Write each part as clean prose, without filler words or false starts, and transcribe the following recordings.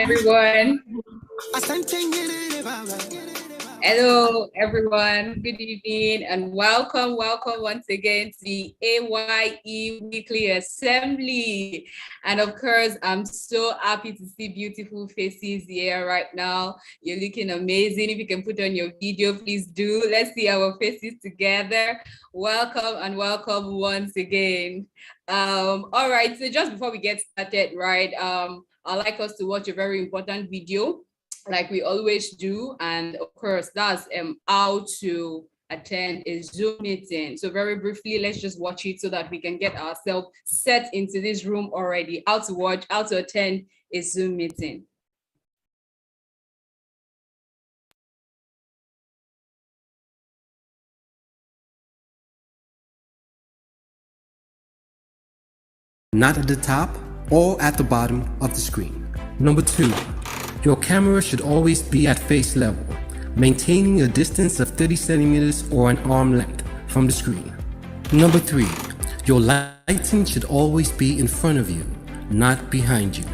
everyone. Hello, everyone. Good evening and welcome once again to the A.Y.E Weekly Assembly. And of course, I'm so happy to see beautiful faces here right now. You're looking amazing. If you can put on your video, please do. Let's see our faces together. Welcome and welcome once again. All right, so just before we get started, right, I'd like us to watch a very important video like we always do. And of course, that's how to attend a Zoom meeting. So very briefly, let's just watch it so that we can get ourselves set into this room already. How to watch, how to attend a Zoom meeting. Not at the top or at the bottom of the screen. Number 2, your camera should always be at face level, maintaining a distance of 30 centimeters or an arm length from the screen. Number 3, your lighting should always be in front of you, not behind you.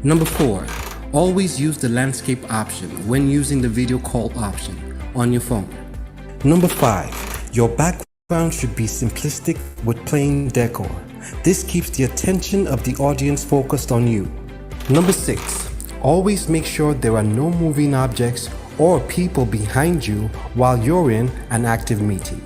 Number 4, always use the landscape option when using the video call option on your phone. Number 5, your background should be simplistic with plain decor. This keeps the attention of the audience focused on you. Number 6, always make sure there are no moving objects or people behind you while you're in an active meeting.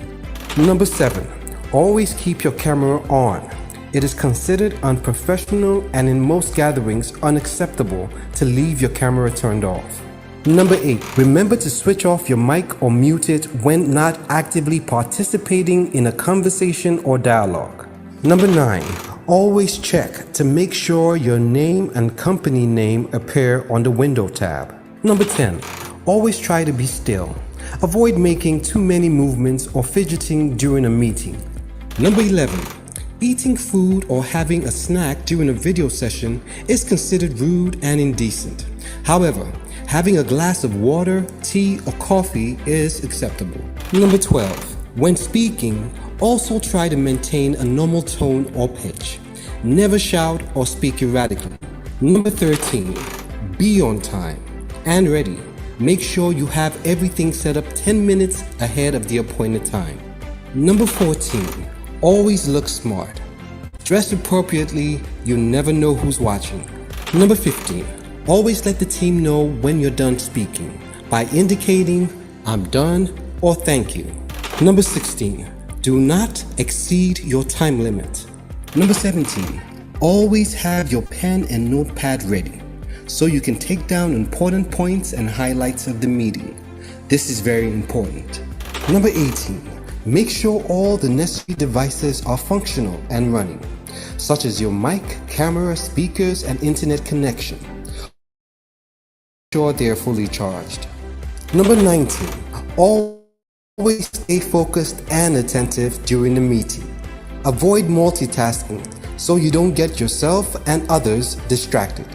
Number 7, always keep your camera on. It is considered unprofessional and in most gatherings unacceptable to leave your camera turned off. Number 8, remember to switch off your mic or mute it when not actively participating in a conversation or dialogue. Number 9, always check to make sure your name and company name appear on the window tab. Number 10, always try to be still. Avoid making too many movements or fidgeting during a meeting. Number 11, eating food or having a snack during a video session is considered rude and indecent. However, having a glass of water, tea, or coffee is acceptable. Number 12, when speaking, also try to maintain a normal tone or pitch. Never shout or speak erratically. Number 13, be on time and ready. Make sure you have everything set up 10 minutes ahead of the appointed time. Number 14, always look smart. Dress appropriately, you never know who's watching. Number 15, always let the team know when you're done speaking by indicating I'm done or thank you. Number 16, do not exceed your time limit. Number 17, always have your pen and notepad ready so you can take down important points and highlights of the meeting. This is very important. Number 18, make sure all the necessary devices are functional and running, such as your mic, camera, speakers, and internet connection. Sure they are fully charged. Number 19, always stay focused and attentive during the meeting. Avoid multitasking so you don't get yourself and others distracted.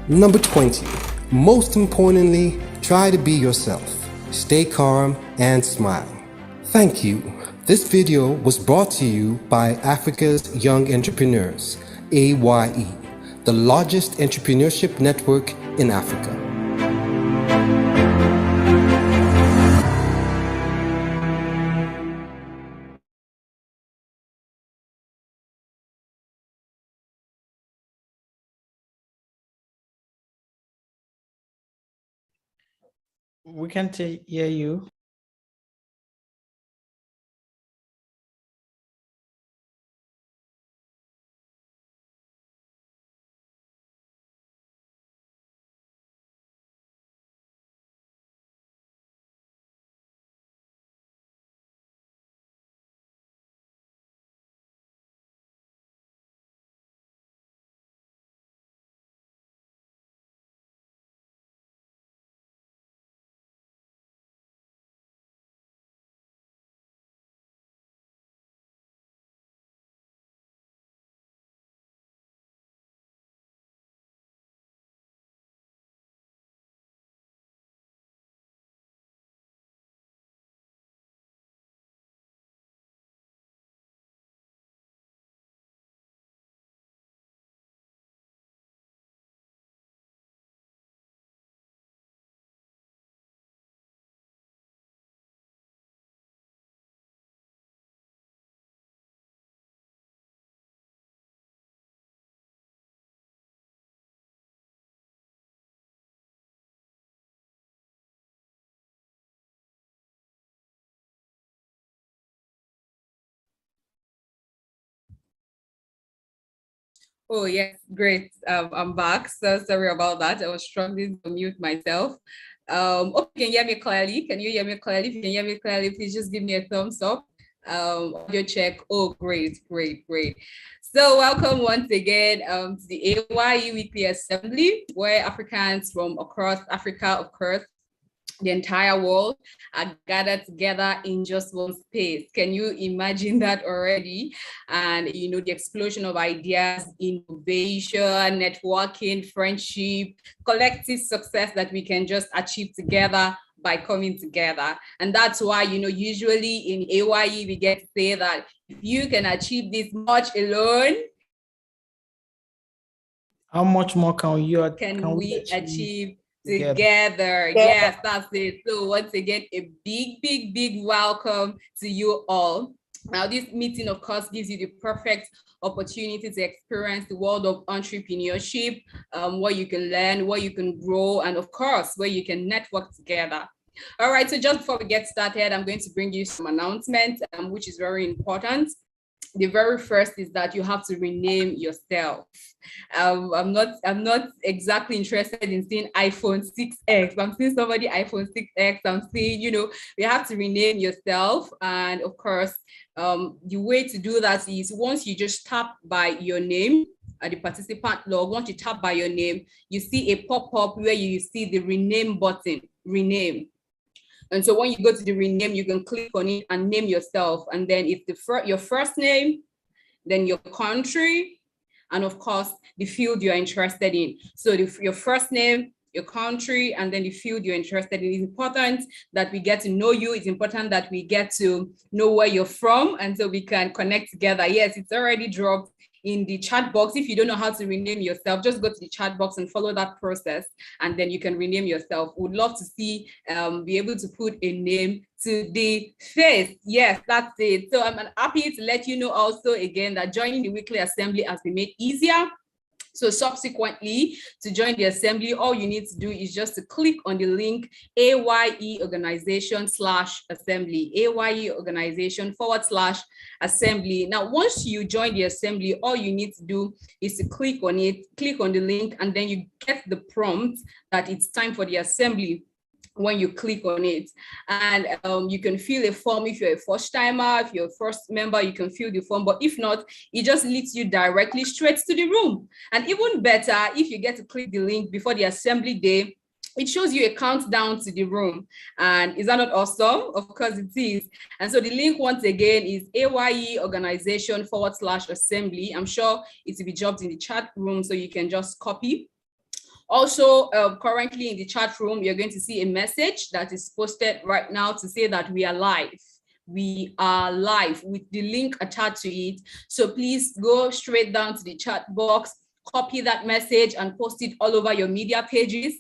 Number 20, most importantly, try to be yourself. Stay calm and smile. Thank you. This video was brought to you by Africa's Young Entrepreneurs, A.Y.E, the largest entrepreneurship network in Africa. We can't hear you. Oh, yes, great. I'm back. So sorry about that. I was struggling to mute myself. Okay, can you hear me clearly? Can you hear me clearly? If you can hear me clearly, please just give me a thumbs up. Audio check. Oh, great, great, great. So welcome once again to the A.Y.E Weekly Assembly, where Africans from across Africa, of course, the entire world are gathered together in just one space. Can you imagine that already? And the explosion of ideas, innovation, networking, friendship, collective success that we can just achieve together by coming together. And that's why, usually in A.Y.E we get to say that if you can achieve this much alone, How much more can can we we achieve achieve together? together? Yes, that's it. So once again, a big, big, big welcome to you all. Now, this meeting, of course, gives you the perfect opportunity to experience the world of entrepreneurship, where you can learn, where you can grow, and of course, where you can network together. All right, so just before we get started, I'm going to bring you some announcements, which is very important. The very first is that you have to rename yourself. I'm not exactly interested in seeing iPhone 6X. I'm seeing somebody iPhone 6X. I'm seeing, you have to rename yourself. And of course, the way to do that is once you just tap by your name at the participant log, once you tap by your name, you see a pop-up where you see the rename button, rename. And so when you go to the rename, you can click on it and name yourself. And then it's your first name, then your country, and of course, the field you're interested in. So your first name, your country, and then the field you're interested in. It's important that we get to know you. It's important that we get to know where you're from, and so we can connect together. Yes, it's already dropped in the chat box. If you don't know how to rename yourself, just go to the chat box and follow that process, and then you can rename yourself. Would love to see, be able to put a name to the face. Yes, that's it. So I'm happy to let you know also again that joining the weekly assembly has been made easier. So subsequently, to join the assembly, all you need to do is just to click on the link AYE organization /assembly, AYE organization /assembly. Now, once you join the assembly, all you need to do is to click on it, click on the link, and then you get the prompt that it's time for the assembly when you click on it. And you can fill a form. If you're a first timer, if you're a first member, you can fill the form. But if not, it just leads you directly straight to the room. And even better, if you get to click the link before the assembly day, it shows you a countdown to the room. And is that not awesome? Of course it is. And so the link once again is AYE organization /assembly. I'm sure it will be dropped in the chat room, so you can just copy. Also, currently in the chat room, you're going to see a message that is posted right now to say that we are live. We are live with the link attached to it. So please go straight down to the chat box, copy that message and post it all over your media pages.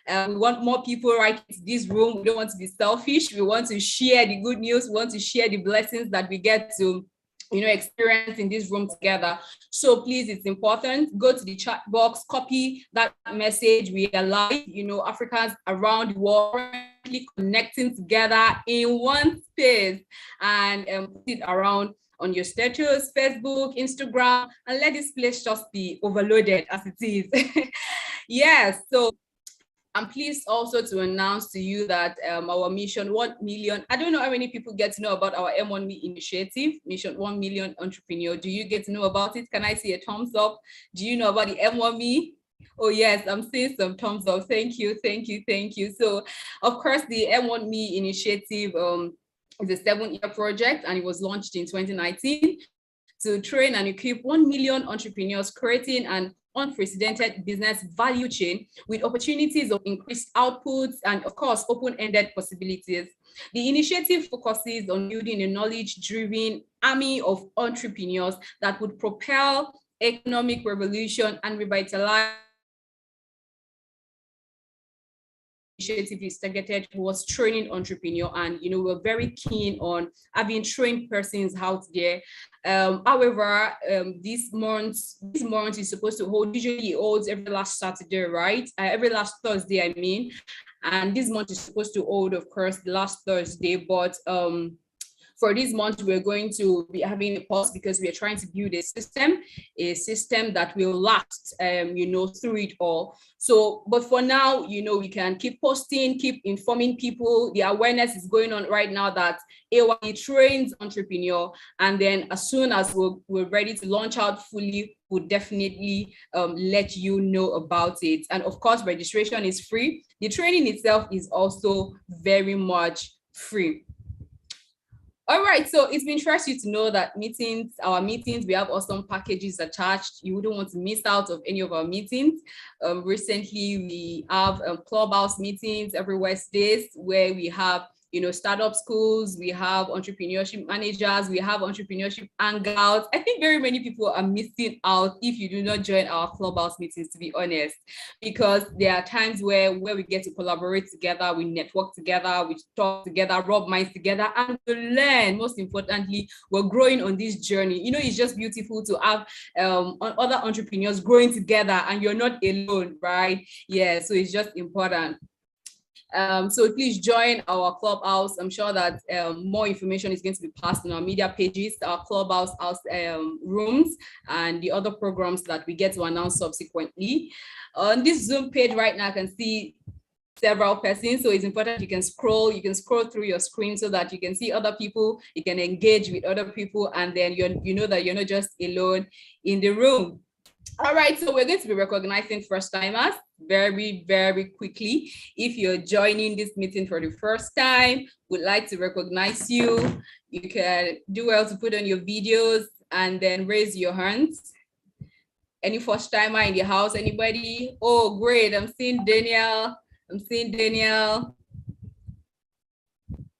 We want more people right into this room. We don't want to be selfish. We want to share the good news. We want to share the blessings that we get to experience in this room together. So please, it's important, go to the chat box, copy that message. We are live, Africans around the world connecting together in one space, and put it around on your status, Facebook, Instagram, and let this place just be overloaded as it is. Yes, so I'm pleased also to announce to you that our mission 1 million, I don't know how many people get to know about our M1Me initiative, mission 1 million entrepreneur. Do you get to know about it? Can I see a thumbs up? Do you know about the M1Me? Oh yes, I'm seeing some thumbs up. Thank you, thank you, thank you. So of course the M1Me initiative is a 7-year project, and it was launched in 2019 to train and equip 1 million entrepreneurs, creating an unprecedented business value chain with opportunities of increased outputs and, of course, open-ended possibilities. The initiative focuses on building a knowledge-driven army of entrepreneurs that would propel economic revolution and revitalize initiative is targeted towards training entrepreneur, and we're very keen on having trained persons out there. However, this month is supposed to hold, usually it holds every last Saturday, right? Every last Thursday, I mean. And this month is supposed to hold, of course, the last Thursday, but For this month, we're going to be having a pause because we're trying to build a system that will last, through it all. So, but for now, we can keep posting, keep informing people. The awareness is going on right now that A.Y.E trains entrepreneur, and then as soon as we're ready to launch out fully, we'll definitely let you know about it. And of course, registration is free. The training itself is also very much free. All right, so it's been interesting to know that our meetings, we have awesome packages attached. You wouldn't want to miss out of any of our meetings. Recently, we have clubhouse meetings every Wednesdays where we have startup schools, we have entrepreneurship managers, we have entrepreneurship hangouts. I think very many people are missing out if you do not join our clubhouse meetings, to be honest, because there are times where we get to collaborate together, we network together, we talk together, rub minds together, and we learn. Most importantly, we're growing on this journey. It's just beautiful to have other entrepreneurs growing together, and you're not alone, right? Yeah, so it's just important. So please join our clubhouse. I'm sure that more information is going to be passed on our media pages, our clubhouse rooms, and the other programs that we get to announce subsequently. On this Zoom page right now, I can see several persons, so it's important you can scroll through your screen so that you can see other people, you can engage with other people, and then you know that you're not just alone in the room. All right, so we're going to be recognizing first timers very, very quickly. If you're joining this meeting for the first time, we'd like to recognize you. You can do well to put on your videos and then raise your hands. Any first timer in the house? Anybody? Oh, great. I'm seeing Daniel.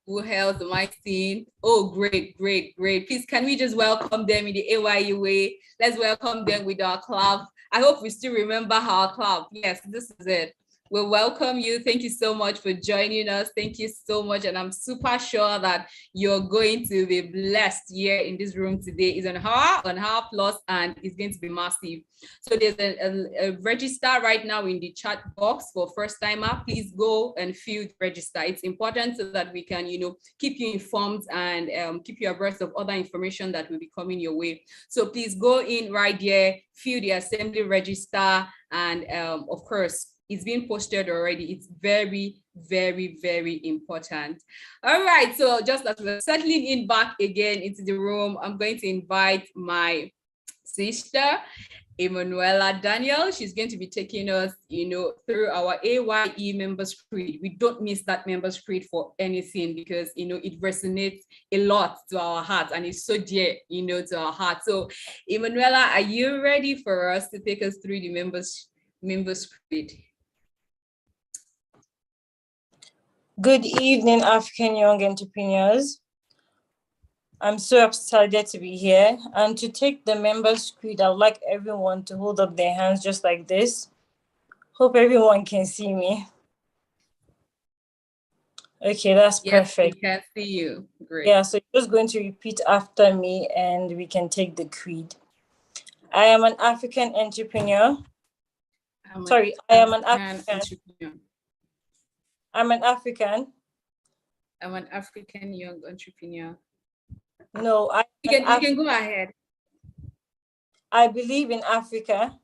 Who else am I seeing? Oh, great. Please, can we just welcome them in the A.Y.E way? Let's welcome them with our clap. I hope we still remember our clap. Yes, this is it. We'll welcome you. Thank you so much for joining us. Thank you so much. And I'm super sure that you're going to be blessed here in this room today. It's on her plus, and it's going to be massive. So there's a register right now in the chat box for first timer. Please go and fill the register. It's important so that we can, keep you informed and keep you abreast of other information that will be coming your way. So please go in right there, fill the assembly register, and of course, it's being posted already. It's very, very, very important. All right, so just as we're settling in back again into the room, I'm going to invite my sister, Emanuela Daniel. She's going to be taking us, through our A.Y.E members creed. We don't miss that members creed for anything because, it resonates a lot to our hearts and it's so dear, to our heart. So, Emanuela, are you ready for us to take us through the members creed? Good evening, African young entrepreneurs. I'm so excited to be here. And to take the members creed, I'd like everyone to hold up their hands just like this. Hope everyone can see me. Okay, that's perfect. Yes, we can see you. Great. Yeah, so you're just going to repeat after me and we can take the creed. I am an African entrepreneur. I am an African entrepreneur. I'm an African. I'm an African young entrepreneur. No, you can go ahead. I believe in Africa.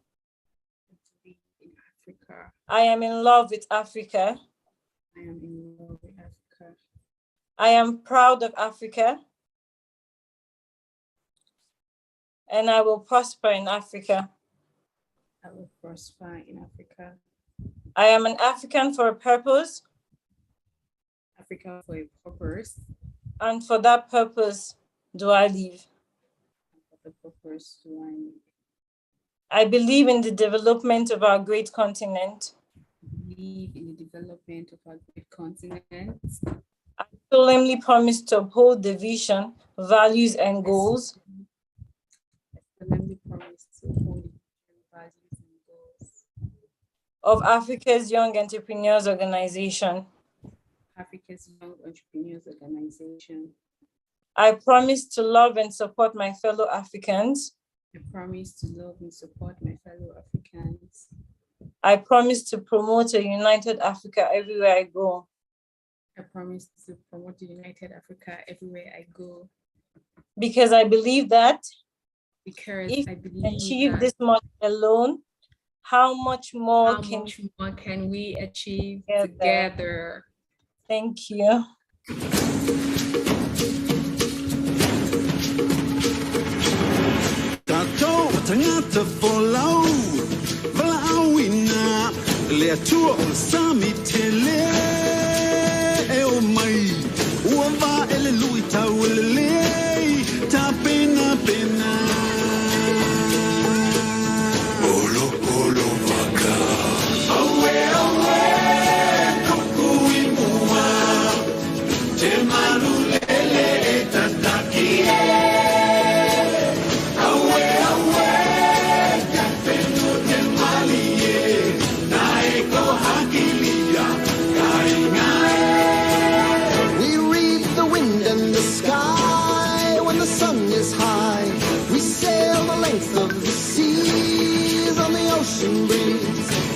Africa. I am in love with Africa. I am in love with Africa. I am proud of Africa. And I will prosper in Africa. I will prosper in Africa. I am an African for a purpose. Africa for a purpose. And for that purpose do I live. For the purpose do I live. I believe in the development of our great continent. Believe in the development of our great continent. I solemnly promise to uphold the vision, values, and goals. I solemnly promise to uphold the values and goals of Africa's Young Entrepreneurs Organization. Africa's Young Entrepreneurs Organization. I promise to love and support my fellow Africans. I promise to love and support my fellow Africans. I promise to promote a united Africa everywhere I go. I promise to promote the United Africa everywhere I go. Because I believe that Because if I we believe achieve that this much alone, how much more can we achieve together? together? Thank you.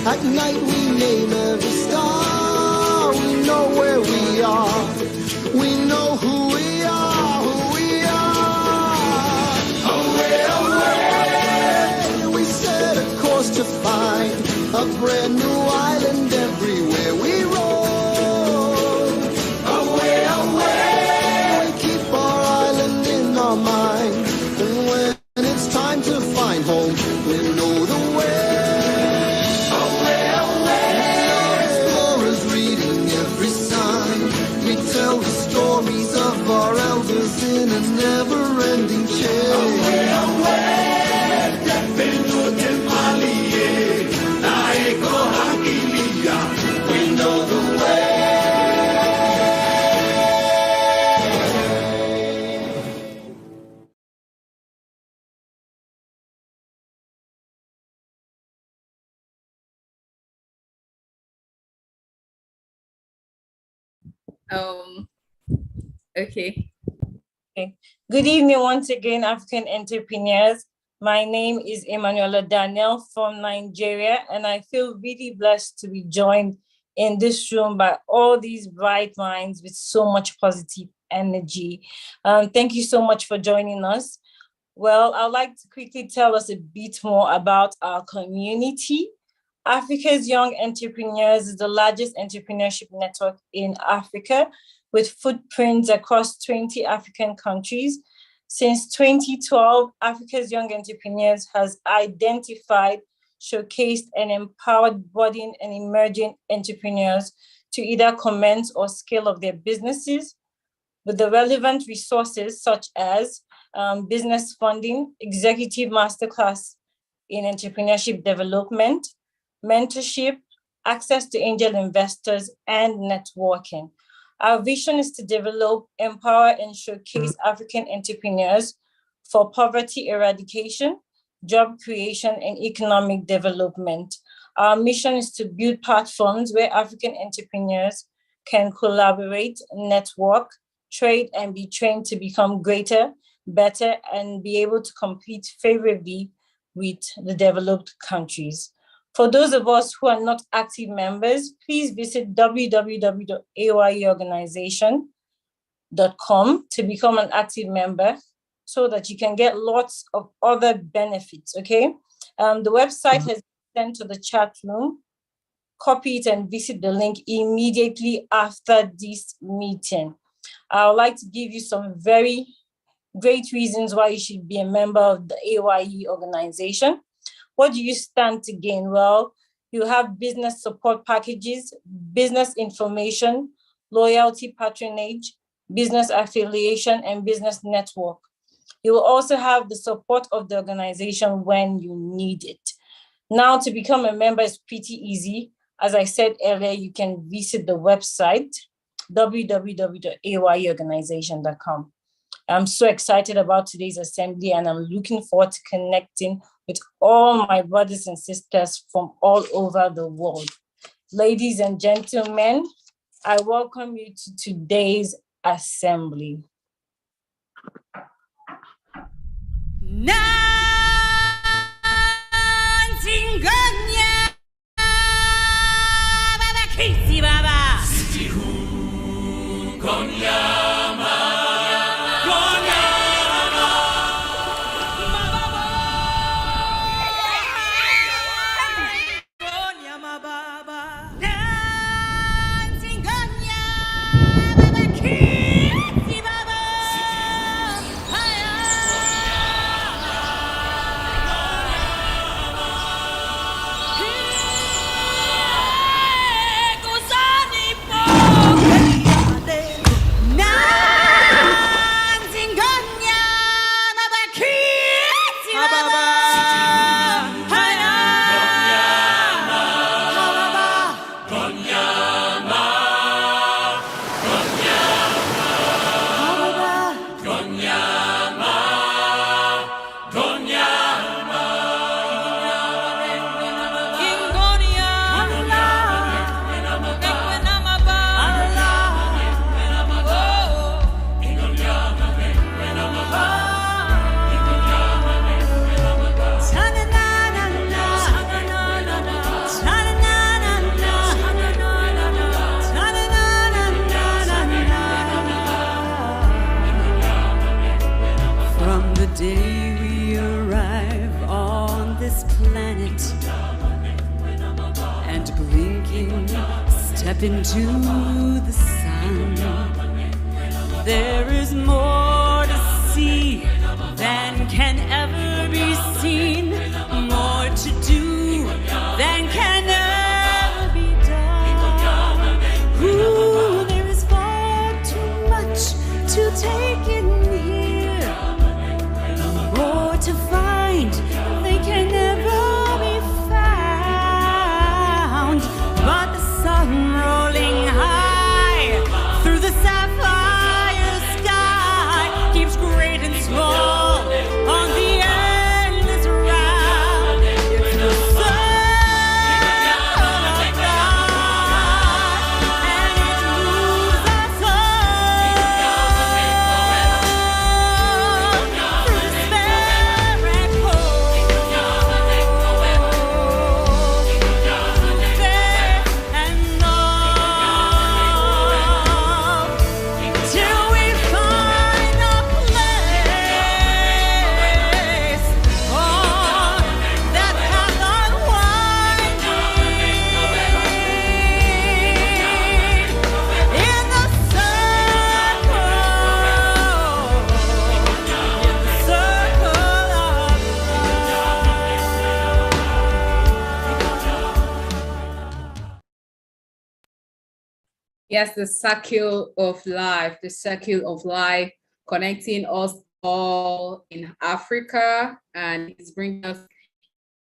At night we name every star. We know where we are. We know who we are, who we are. Away, away. We set a course to find a brand new island everywhere we roll. Away, away. We keep our island in our mind. And when it's time to find home, we know the way. Stories of our elders in a never-ending chain. Away, away, we know the way. Okay. Good evening once again, African entrepreneurs. My name is Emanuela Daniel from Nigeria, and I feel really blessed to be joined in this room by all these bright minds with so much positive energy. Thank you so much for joining us. Well, I'd like to quickly tell us a bit more about our community. Africa's Young Entrepreneurs is the largest entrepreneurship network in Africa, with footprints across 20 African countries. Since 2012, Africa's Young Entrepreneurs has identified, showcased, and empowered budding and emerging entrepreneurs to either commence or scale up their businesses with the relevant resources such as business funding, executive masterclass in entrepreneurship development, mentorship, access to angel investors, and networking. Our vision is to develop, empower, and showcase African entrepreneurs for poverty eradication, job creation, and economic development. Our mission is to build platforms where African entrepreneurs can collaborate, network, trade, and be trained to become greater, better, and be able to compete favorably with the developed countries. For those of us who are not active members, please visit www.ayeorganization.com to become an active member so that you can get lots of other benefits, okay? The website has been sent to the chat room. Copy it and visit the link immediately after this meeting. I would like to give you some very great reasons why you should be a member of the A.Y.E organization. What do you stand to gain? Well, you have business support packages, business information, loyalty patronage, business affiliation, and business network. You will also have the support of the organization when you need it. Now, to become a member is pretty easy. As I said earlier, you can visit the website, www.ayeorganization.com. I'm so excited about today's assembly, and I'm looking forward to connecting with all my brothers and sisters from all over the world. Ladies and gentlemen, I welcome you to today's assembly. From the day we arrive on this planet and blinking step into the sun, there is more to see than can ever be seen, more to do than can ever be done. Ooh, there is far too much to take in here, more to find they can never be found. But the sun rolling high through the sapphire sky keeps great and small on the endless round. It's the circle of God, and it moves us all through despair and hope, faith and love, till we find a place on that path unwinding in the circle of Yes, the circle of life, connecting us all in Africa, and it's bringing us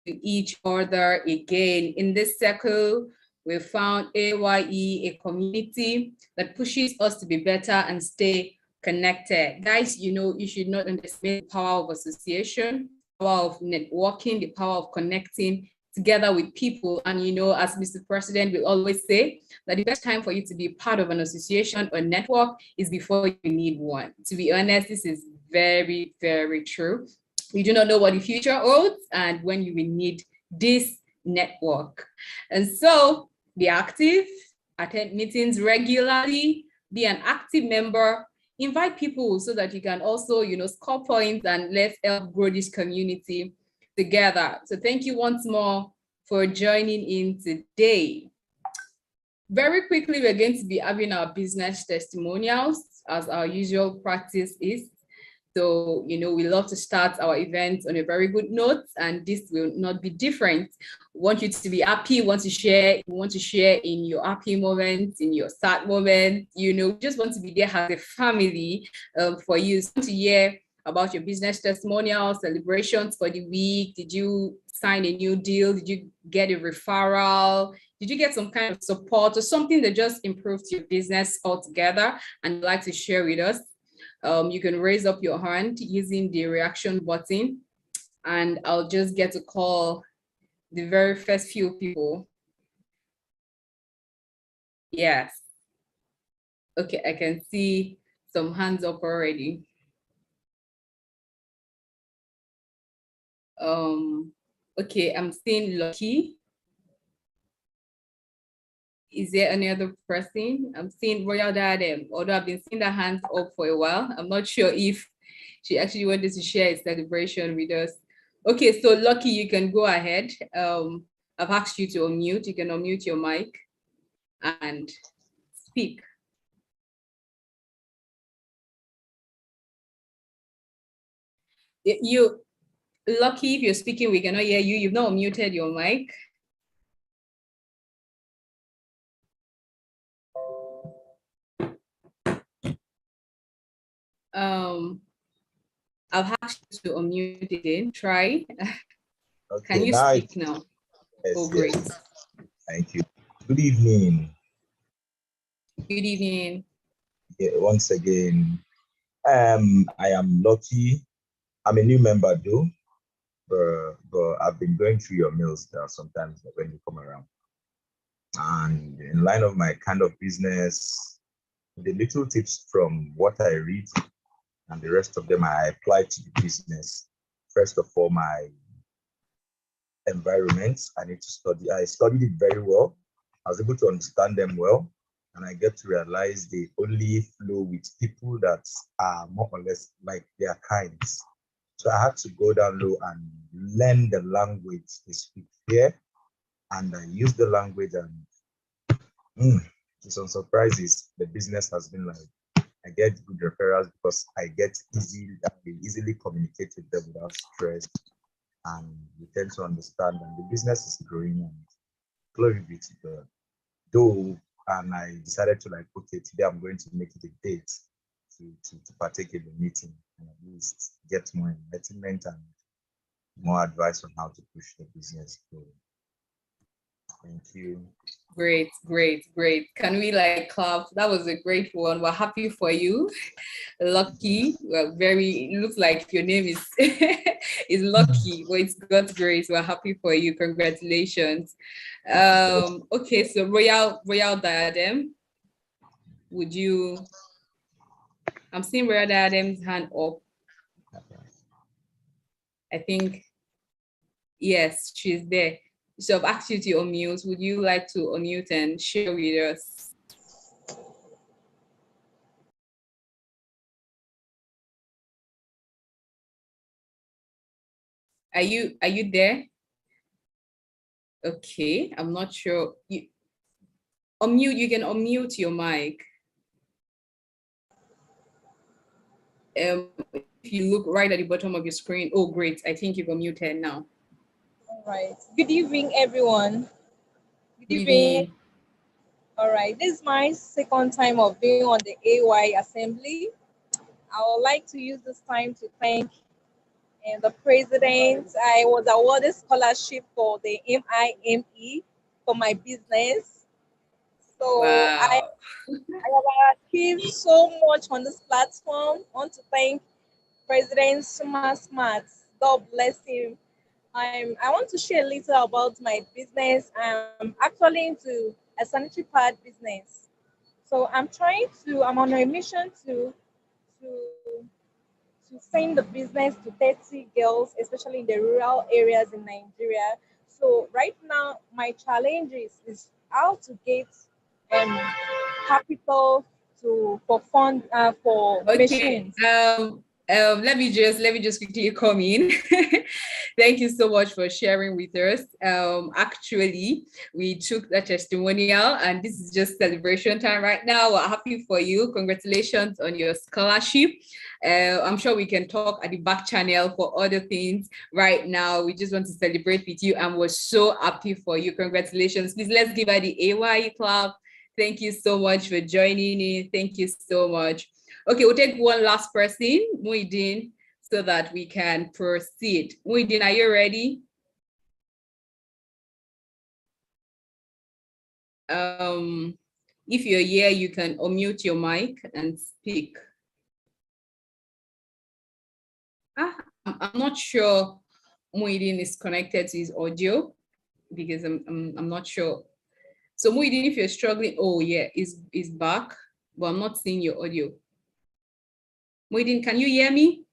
to each other again. In this circle, we found A.Y.E, a community that pushes us to be better and stay connected. Guys, you should not underestimate the power of association, the power of networking, the power of connecting together with people. And as Mr. President will always say, that the best time for you to be part of an association or network is before you need one. To be honest, this is very, very true. You do not know what the future holds and when you will need this network. And so be active, attend meetings regularly, be an active member, invite people so that you can also, score points, and let's help grow this community together. So thank you once more for joining in today. Very quickly, we're going to be having our business testimonials as our usual practice is. So, we love to start our events on a very good note, and this will not be different. We want you to be happy, want to share in your happy moments, in your sad moments, just want to be there as a family for you. So to hear about your business testimonials, celebrations for the week. Did you sign a new deal? Did you get a referral? Did you get some kind of support or something that just improved your business altogether and you'd like to share with us? You can raise up your hand using the reaction button, and I'll just get to call the very first few people. Yes. Okay, I can see some hands up already. Okay, I'm seeing Lucky. Is there any other person? I'm seeing Royal Diadem, although I've been seeing the hands up for a while. I'm not sure if she actually wanted to share a celebration with us. Okay, so Lucky, you can go ahead. I've asked you to unmute. You can unmute your mic and speak. Lucky, if you're speaking, we cannot hear you. You've not unmuted your mic. I've asked to unmute again. Try. Okay, Can you now speak now? yes, Oh, great. yes. Thank you. Good evening. Good evening. Yeah, once again, I am Lucky. I'm a new member though, but I've been going through your mails there sometimes when you come around. And in line of my kind of business, the little tips from what I read and the rest of them I apply to the business. First of all, my environment, I need to study. I studied it very well. I was able to understand them well. And I get to realize they only flow with people that are more or less like their kinds. So I had to go down low and learn the language they speak here. And I use the language and to some surprises, the business has been like, I get good referrals because I easily communicate with them without stress, and we tend to understand, and the business is growing, and glory be to God. Though, and I decided to like, okay, today I'm going to make it a date to partake in the meeting and at least get more enlightenment and more advice on how to push the business forward. Thank you. Great, great, great. Can we like clap? That was a great one. We're happy for you. Lucky. Well, it looks like your name is is Lucky, but it's God's grace. We're happy for you. Congratulations. Okay, so Royal Diadem. Would you I'm seeing Royal Diadem's hand up. I think yes, she's there. So I've asked you to unmute. Would you like to unmute and share with us? Are you there? Okay, I'm not sure. You can unmute your mic. If you look right at the bottom of your screen. Oh, great. I think you've unmuted now. All right. Good evening, everyone. Good Good evening. evening. All right. This is my second time of being on the A.Y.E assembly. I would like to use this time to thank the president. I was awarded scholarship for the MIME for my business. So Wow. I have achieved so much on this platform. I want to thank President Smart. God bless him. I want to share a little about my business. I'm actually into a sanitary pad business. So I'm on a mission to send the business to 30 girls, especially in the rural areas in Nigeria. So right now, my challenge is how to get capital for fund for Okay. machines. Let me just quickly come in. Thank you so much for sharing with us. Actually, we took the testimonial, and this is just celebration time right now. We're happy for you. Congratulations on your scholarship. I'm sure we can talk at the back channel for other things. Right now, we just want to celebrate with you, and we're so happy for you. Congratulations. Please let's give her the A.Y.E clap. Thank you so much for joining in. Thank you so much. Okay, we'll take one last person, Muideen, so that we can proceed. Muideen, are you ready? If you're here, you can unmute your mic and speak. I'm not sure Muideen is connected to his audio because I'm not sure. So Muideen, if you're struggling, oh yeah, is back, but I'm not seeing your audio. Muideen, can you hear me?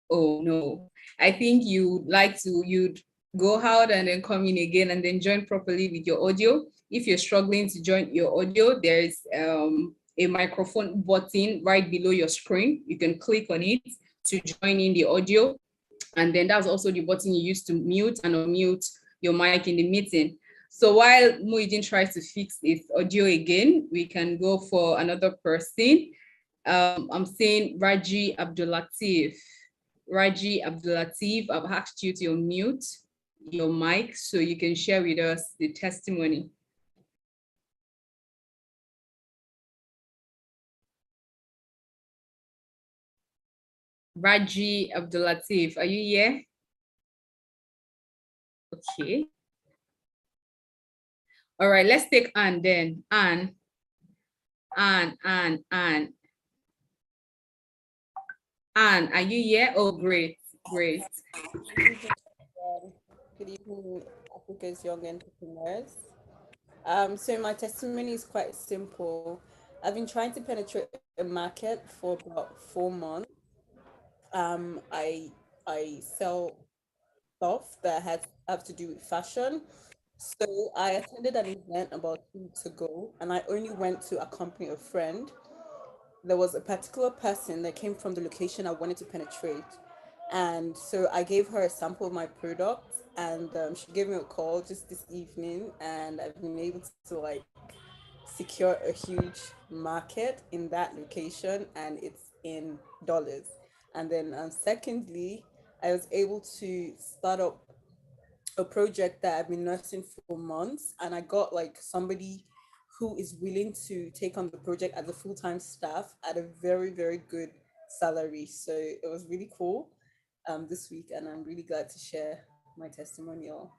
Oh no, I think you'd go out and then come in again and then join properly with your audio. If you're struggling to join your audio, there's a microphone button right below your screen. You can click on it to join in the audio. And then that's also the button you use to mute and unmute your mic in the meeting. So while Muideen tries to fix his audio again, we can go for another person. I'm saying Raji Abdulatif. Raji Abdulatif, I've asked you to unmute your mic so you can share with us the testimony. Raji Abdulatif, are you here? Okay. All right, let's take Anne then. Anne. Anne, are you here? Oh, great, great. Good evening, Africa's young entrepreneurs. So my testimony is quite simple. I've been trying to penetrate a market for about 4 months. I sell stuff that have to do with fashion. So I attended an event about 2 weeks ago, and I only went to accompany a friend. There was a particular person that came from the location I wanted to penetrate. And so I gave her a sample of my product, and she gave me a call just this evening, and I've been able to like secure a huge market in that location, and it's in dollars. And then, secondly, I was able to start up a project that I've been nursing for months, and I got like somebody who is willing to take on the project as a full-time staff at a very, very good salary. So it was really cool this week, and I'm really glad to share my testimonial.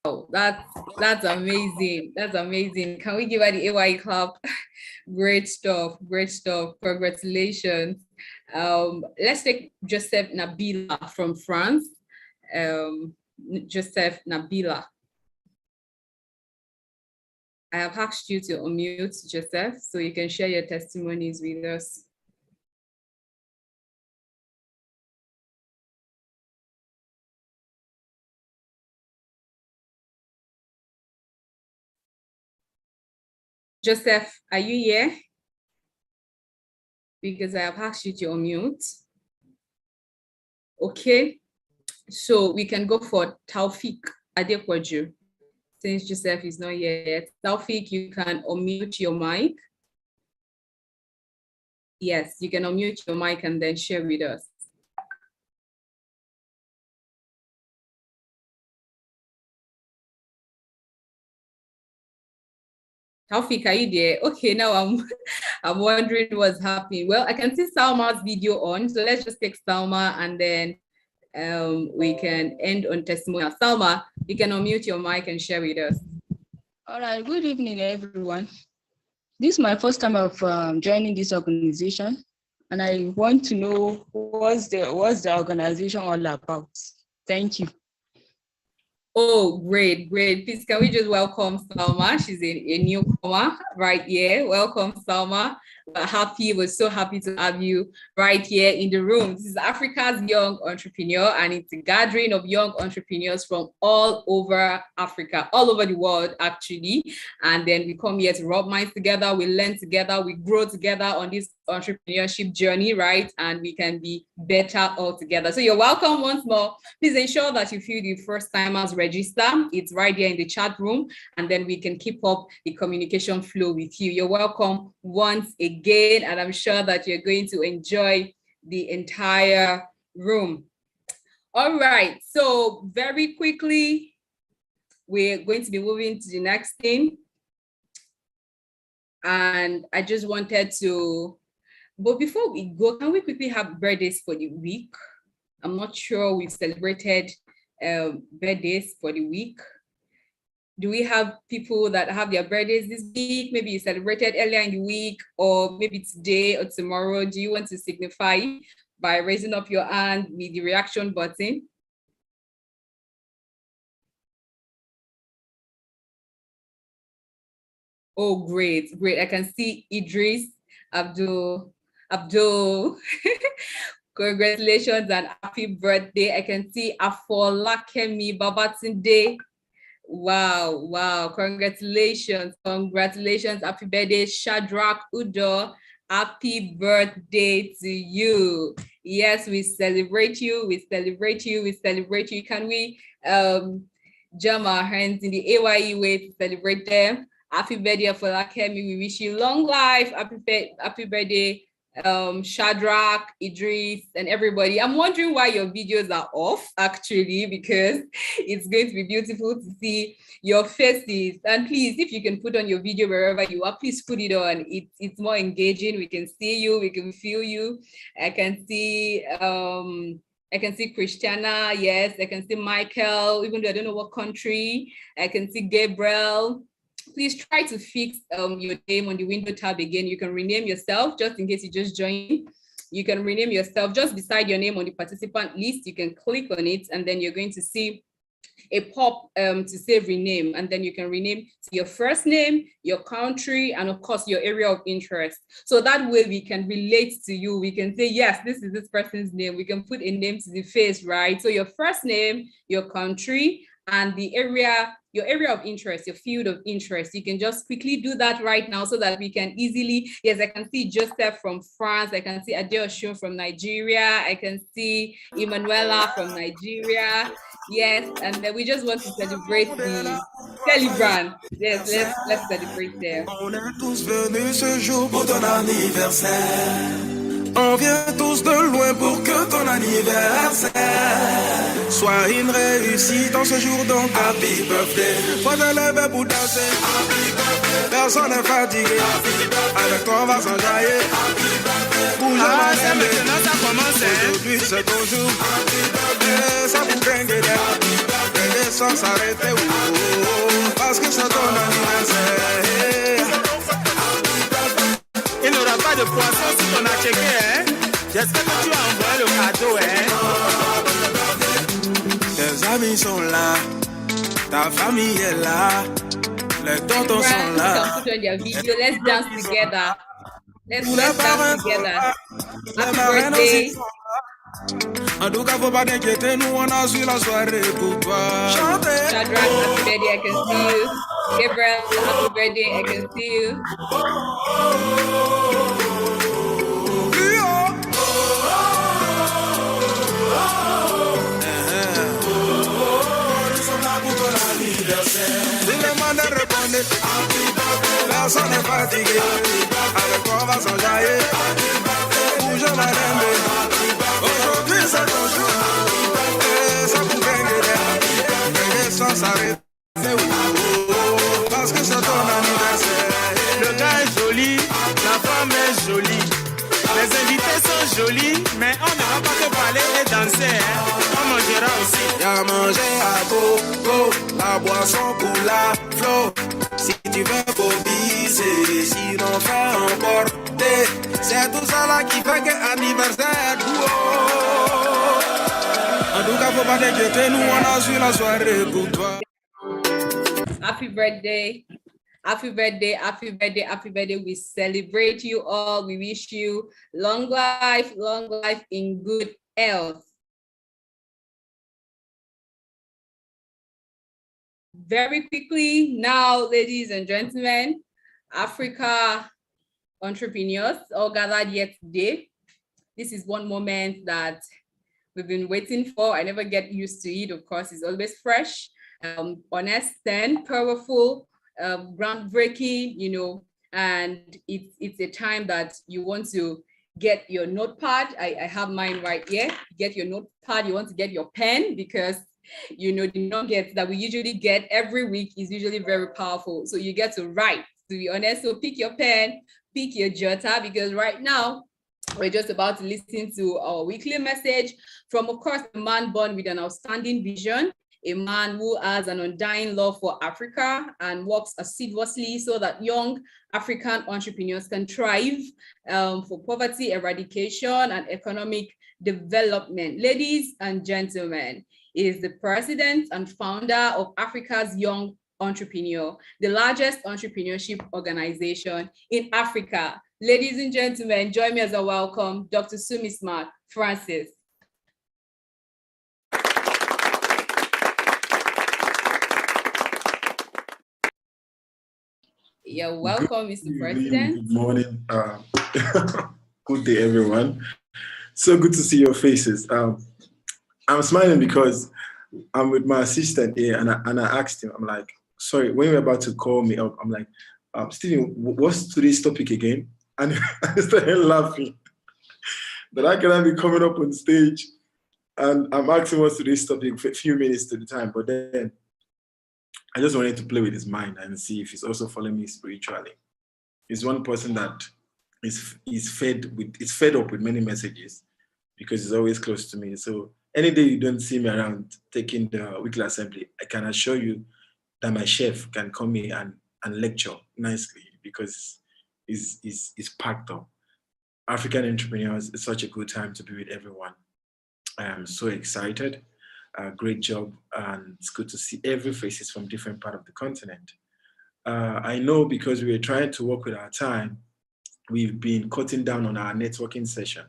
Oh, that's amazing. That's amazing. Can we give her the A.Y.E clap? Great stuff. Great stuff. Congratulations. Let's take Joseph Nabila from France. Joseph Nabila. I have asked you to unmute, Joseph, so you can share your testimonies with us. Joseph, are you here? Because I have asked you to unmute. Okay, so we can go for Taufik Adekwaju. Since Joseph is not here yet, Taufik, you can unmute your mic. Yes, you can unmute your mic and then share with us. Taufik, are you there? Okay, now I'm wondering what's happening. Well, I can see Salma's video on, so let's just take Salma and then we can end on testimonial. Salma, you can unmute your mic and share with us. All right, good evening, everyone. This is my first time of joining this organization, and I want to know what's the organization all about. Thank you. Oh, great, great. Please, can we just welcome Salma? She's a newcomer right here. Welcome, Salma. We're so happy to have you right here in the room. This is Africa's Young Entrepreneur, and it's a gathering of young entrepreneurs from all over Africa, all over the world, actually. And then we come here to rub minds together, we learn together, we grow together on this entrepreneurship journey, right? And we can be better all together. So you're welcome once more. Please ensure that you fill the first timers register. It's right there in the chat room, and then we can keep up the communication flow with you. You're welcome once again, and I'm sure that you're going to enjoy the entire room. All right, so very quickly, we're going to be moving to the next thing. And I just wanted to, but before we go, can we quickly have birthdays for the week? I'm not sure we've celebrated birthdays for the week. Do we have people that have their birthdays this week? Maybe you celebrated earlier in the week, or maybe today or tomorrow. Do you want to signify by raising up your hand with the reaction button? Oh, great, great. I can see Idris, Abdul. Congratulations and happy birthday. I can see Afolakemi Babatunde. Wow, wow. Congratulations. Congratulations. Happy birthday, Shadrach Udo. Happy birthday to you. Yes, we celebrate you. We celebrate you. We celebrate you. Can we jam our hands in the A.Y.E way to celebrate them? Happy birthday, Afolakemi. We wish you long life. Happy birthday, Shadrach, Idris, and everybody. I'm wondering why your videos are off, actually, because it's going to be beautiful to see your faces. And please, if you can put on your video wherever you are, please put it on. It's more engaging. We can see you, we can feel you. I can see Christiana, yes, I can see Michael, even though I don't know what country. I can see Gabriel. Please try to fix your name on the window tab again. You can rename yourself, just in case you just joined. You can rename yourself just beside your name on the participant list. You can click on it, and then you're going to see a pop to say rename, and then you can rename to your first name, your country, and of course your area of interest. So that way we can relate to you. We can say, yes, this is this person's name. We can put a name to the face, right? So your first name, your country, and the area, your area of interest, your field of interest. You can just quickly do that right now so that we can easily, yes, I can see Joseph from France. I can see Adeoshun from Nigeria. I can see Emanuela from Nigeria. Yes, and then we just want to celebrate the celebrant. Yes, let's celebrate there. On est tous venus ce jour pour ton anniversaire. On vient tous de loin pour que ton anniversaire soit une réussite en ce jour, donc happy birthday. Faut te lever pour danser. Happy birthday. Personne n'est fatigué. Avec toi on va s'enjailler. Bouge c'est maintenant ça commence. Aujourd'hui c'est ton jour. Ça vous craindre d'être sans s'arrêter. Parce que c'est ton anniversaire. Il n'y aura pas de poisson si on a checké, hein. J'espère que tu as envoyé le cadeau, hein. Tes amis sont là, ta famille est là, les tontons sont là. Let's dance together. Let's dance together. Happy birthday. En tout cas, faut pas t'inquiéter, nous on a su la soirée pour toi. Chantez. Shadrach, happy birthday, I can see you. Gabriel, happy birthday, I can see you. Si le monde répondait, personne n'est fatigué. Avec toi on va s'enjailler. Bouge ma reine. Aujourd'hui c'est ton jour. Et ça vous gagne sans s'arrêter. Parce que c'est ton anniversaire. Le gars est joli, la femme est jolie. Les invités sont jolis, mais on ne va pas te parler et danser, hein. On mangera aussi. Y'a à manger à gogo, la boisson pour la flot. Si tu veux cobiser, sinon fais emporter. C'est tout ça là qui fait que anniversaire. En tout cas, faut pas t'inquiéter, nous on a su la soirée pour toi. Happy birthday. Happy birthday, happy birthday, happy birthday. We celebrate you all. We wish you long life in good health. Very quickly now, ladies and gentlemen, Africa entrepreneurs all gathered here today. This is one moment that we've been waiting for. I never get used to it. Of course, it's always fresh, honest and powerful. Groundbreaking, you know, and it's a time that you want to get your notepad. I have mine right here. Get your notepad. You want to get your pen because, you know, the nuggets that we usually get every week is usually very powerful. So you get to write, to be honest. So pick your pen, pick your jotter, because right now we're just about to listen to our weekly message from, of course, a man born with an outstanding vision, a man who has an undying love for Africa and works assiduously so that young African entrepreneurs can thrive for poverty eradication and economic development. Ladies and gentlemen, he is the president and founder of Africa's Young Entrepreneur, the largest entrepreneurship organization in Africa. Ladies and gentlemen, join me as I welcome Dr. Sumi Smart Francis. You're welcome, Mr. President. Good morning. Good day, everyone. So good to see your faces. I'm smiling because I'm with my assistant here, and I asked him, I'm like, sorry, when you're about to call me up, I'm like, Stephen, what's today's topic again? And I started laughing. that I cannot be coming up on stage and I'm asking us to this topic for a few minutes to the time, but then I just wanted to play with his mind and see if he's also following me spiritually. He's one person that is fed up with many messages because he's always close to me. So any day you don't see me around taking the weekly assembly, I can assure you that my chef can come here and lecture nicely because he's packed up. African entrepreneurs, it's such a good time to be with everyone. I am so excited. Great job, and it's good to see every faces from different part of the continent. I know because we are trying to work with our time, we've been cutting down on our networking session.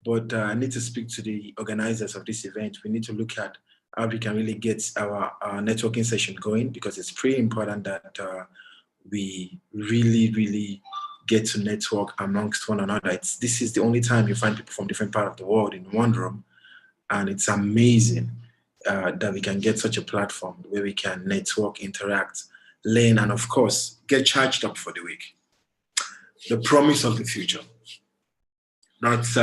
But I need to speak to the organizers of this event. We need to look at how we can really get our networking session going, because it's pretty important that we really get to network amongst one another. This is the only time you find people from different parts of the world in one room. And it's amazing that we can get such a platform where we can network, interact, learn, and of course, get charged up for the week. The promise of the future. That's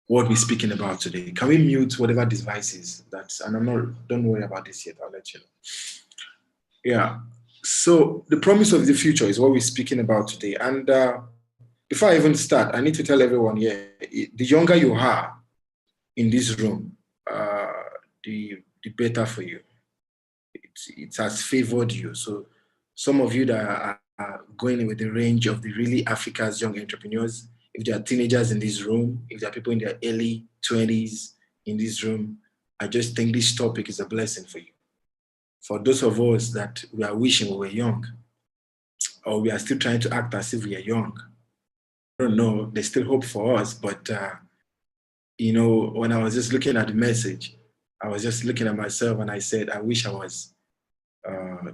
what we're speaking about today. Can we mute whatever devices and don't worry about this yet, I'll let you know. Yeah, so the promise of the future is what we're speaking about today. And before I even start, I need to tell everyone here, the younger you are in this room, the better for you. It has favored you. So some of you that are going with the range of the really Africa's young entrepreneurs, if there are teenagers in this room, if there are people in their early 20s in this room, I just think this topic is a blessing for you. For those of us that we are wishing we were young, or we are still trying to act as if we are young, I don't know, there's still hope for us. But, when I was just looking at the message, I was just looking at myself and I said, I wish I was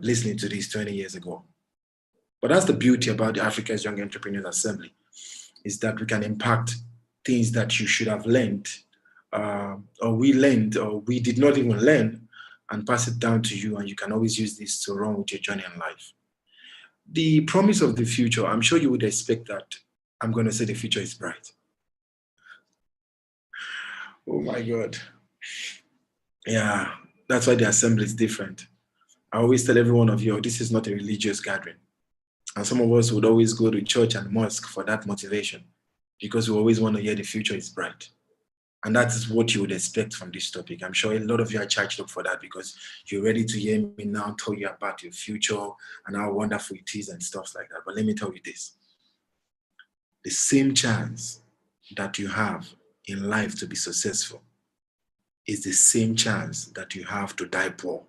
listening to this 20 years ago. But that's the beauty about the Africa's Young Entrepreneurs Assembly, is that we can impact things that you should have learned, or we learned, or we did not even learn, and pass it down to you, and you can always use this to run with your journey in life. The promise of the future, I'm sure you would expect that I'm going to say the future is bright. Oh my God. Yeah, that's why the assembly is different. I always tell every one of you, this is not a religious gathering. And some of us would always go to church and mosque for that motivation, because we always want to hear the future is bright. And that is what you would expect from this topic. I'm sure a lot of you are charged up for that because you're ready to hear me now tell you about your future and how wonderful it is and stuff like that. But let me tell you this. The same chance that you have in life to be successful is the same chance that you have to die poor.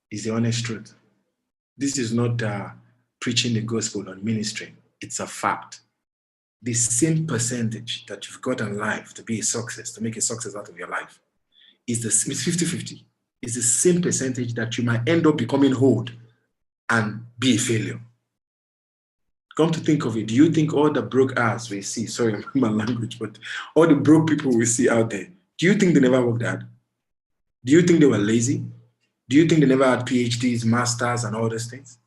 It's the honest truth. This is not preaching the gospel or ministry. It's a fact. The same percentage that you've got in life to be a success, to make a success out of your life, it's 50-50. It's the same percentage that you might end up becoming old and be a failure. Come to think of it, do you think all the broke ass we see, sorry my language, but all the broke people we see out there, do you think they never worked hard? Do you think they were lazy? Do you think they never had PhDs, masters, and all those things?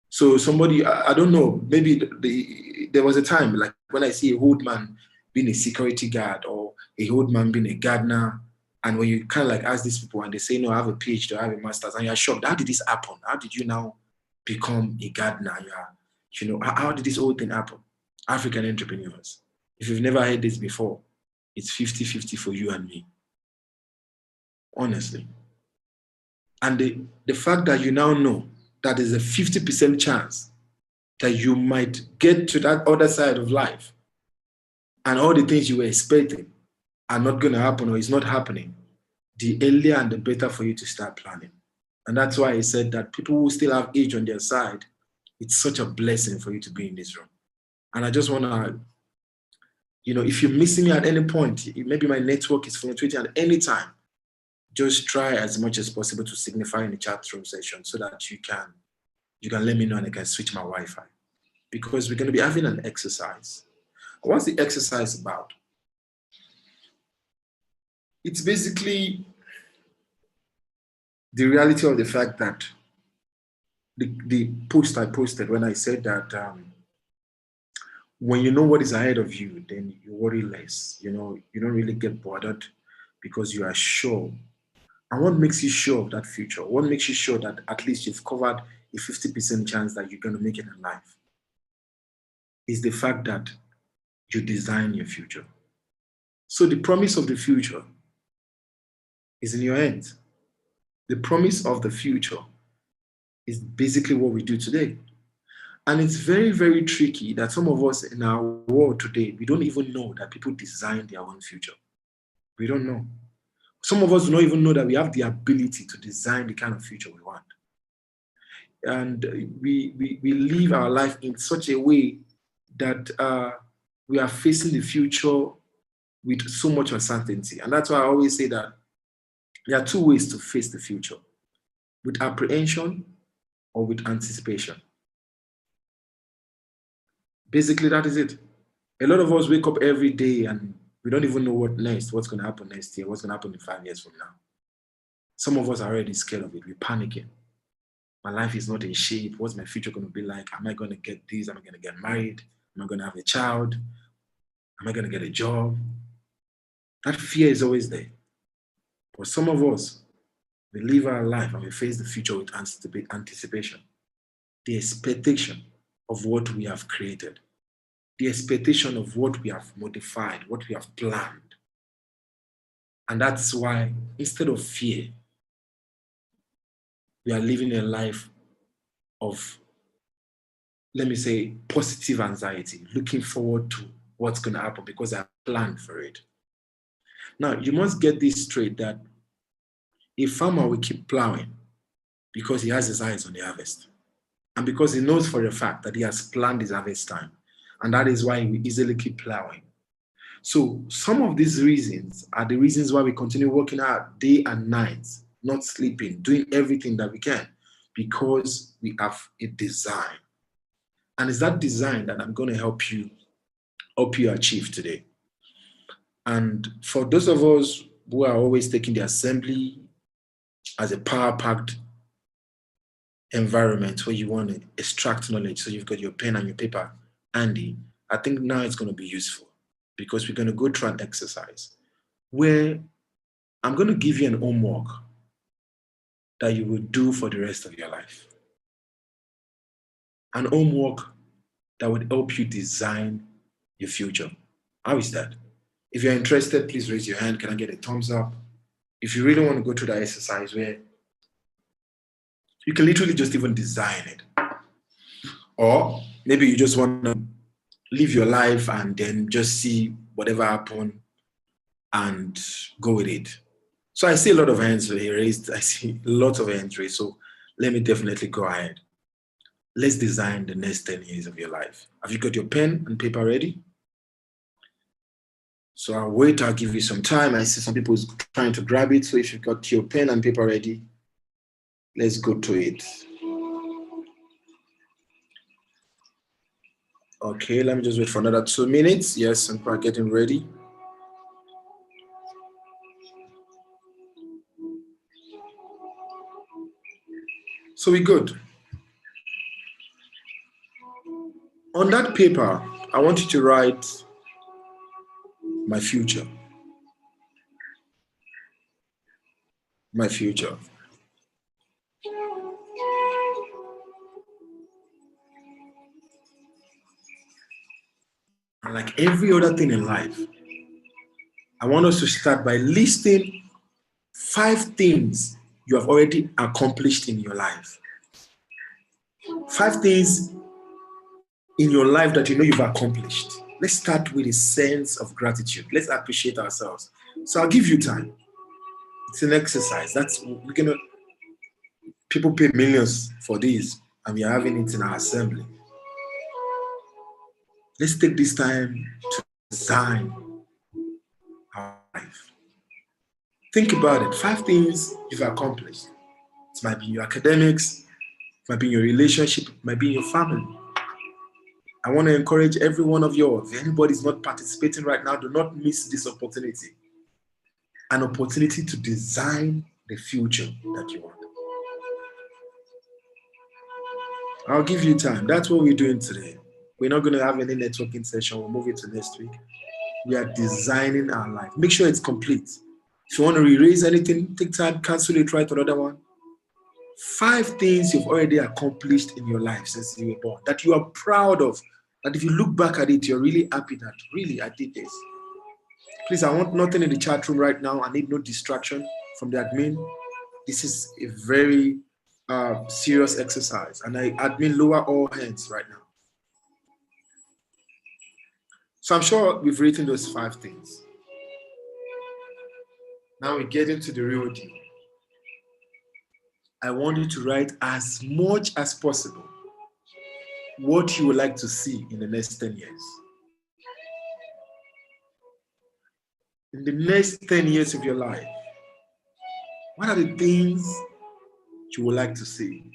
So somebody, I don't know, maybe there was a time, like when I see a old man being a security guard or a old man being a gardener, and when you kind of like ask these people and they say, no, I have a PhD, I have a master's, and you're shocked, how did this happen? How did you now become a gardener? How did this whole thing happen? African entrepreneurs. If you've never heard this before, it's 50-50 for you and me. Honestly. And the fact that you now know that there's a 50% chance that you might get to that other side of life and all the things you were expecting are not going to happen or is not happening, the earlier and the better for you to start planning. And that's why I said that people who still have age on their side, it's such a blessing for you to be in this room. And I just want to, if you're missing me at any point, maybe my network is fluctuating at any time, just try as much as possible to signify in the chat room session so that you can let me know and I can switch my Wi-Fi. Because we're going to be having an exercise. What's the exercise about? It's basically the reality of the fact that the post I posted when I said that when you know what is ahead of you, then you worry less. You know, you don't really get bothered because you are sure. And what makes you sure of that future? What makes you sure that at least you've covered a 50% chance that you're going to make it in life? Is the fact that you design your future. So the promise of the future is in your hands. The promise of the future is basically what we do today. And it's very, very tricky that some of us in our world today, we don't even know that people design their own future. We don't know. Some of us do not even know that we have the ability to design the kind of future we want. And we live our life in such a way that we are facing the future with so much uncertainty. And that's why I always say that there are two ways to face the future: with apprehension or with anticipation. Basically, that is it. A lot of us wake up every day and we don't even know what's going to happen next year, what's going to happen in 5 years from now. Some of us are already scared of it. We're panicking. My life is not in shape. What's my future going to be like? Am I going to get this? Am I going to get married? Am I going to have a child? Am I going to get a job? That fear is always there. But some of us, we live our life and we face the future with anticipation, the expectation of what we have created, the expectation of what we have modified, what we have planned. And that's why instead of fear, we are living a life of, let me say, positive anxiety, looking forward to what's going to happen because I planned for it. Now, you must get this straight that a farmer will keep plowing because he has his eyes on the harvest. And because he knows for a fact that he has planned his harvest time. And that is why he will easily keep plowing. So some of these reasons are the reasons why we continue working hard day and night, not sleeping, doing everything that we can, because we have a design. And it's that design that I'm going to help you achieve today. And for those of us who are always taking the assembly as a power-packed environment where you want to extract knowledge, so you've got your pen and your paper handy, I think now it's going to be useful because we're going to go through an exercise where I'm going to give you an homework that you will do for the rest of your life. An homework that would help you design your future. How is that? If you're interested, please raise your hand. Can I get a thumbs up? If you really want to go through that exercise where you can literally just even design it. Or maybe you just want to live your life and then just see whatever happens and go with it. So I see a lot of hands raised. I see lots of hands raised. So let me definitely go ahead. Let's design the next 10 years of your life. Have you got your pen and paper ready? So I'll wait. I'll give you some time. I see some people trying to grab it. So if you've got your pen and paper ready, let's go to it. Okay, let me just wait for another 2 minutes. Yes, I'm probably getting ready. So we're good. On that paper, I want you to write my future. My future. And like every other thing in life, I want us to start by listing 5 things you have already accomplished in your life. 5 things in your life that you know you've accomplished. Let's start with a sense of gratitude. Let's appreciate ourselves. So I'll give you time. It's an exercise. People pay millions for this, and we are having it in our assembly. Let's take this time to design our life. Think about it. 5 things you've accomplished. It might be your academics, it might be your relationship, it might be your family. I want to encourage every one of you. If anybody's not participating right now, do not miss this opportunity. An opportunity to design the future that you want. I'll give you time. That's what we're doing today. We're not going to have any networking session. We'll move it to next week. We are designing our life. Make sure it's complete. If you want to erase anything, take time, cancel it, write another one. 5 things you've already accomplished in your life since you were born that you are proud of. That if you look back at it, you're really happy that really I did this. Please, I want nothing in the chat room right now. I need no distraction from the admin. This is a very serious exercise, and admin lower all hands right now. So I'm sure we've written those 5 things. Now we get into the real deal. I want you to write as much as possible what you would like to see in the next 10 years. In the next 10 years of your life, what are the things you would like to see?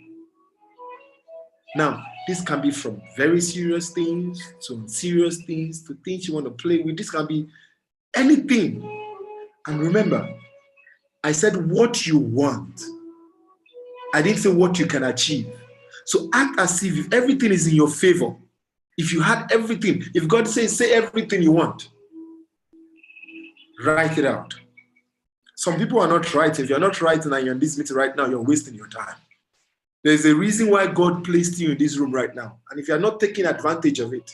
Now, this can be from very serious things to unserious things to things you want to play with. This can be anything. And remember, I said what you want. I didn't say what you can achieve. So act as if everything is in your favor. If you had everything, if God says, say everything you want, write it out. Some people are not writing. If you're not writing and you're in this meeting right now, you're wasting your time. There's a reason why God placed you in this room right now. And if you're not taking advantage of it,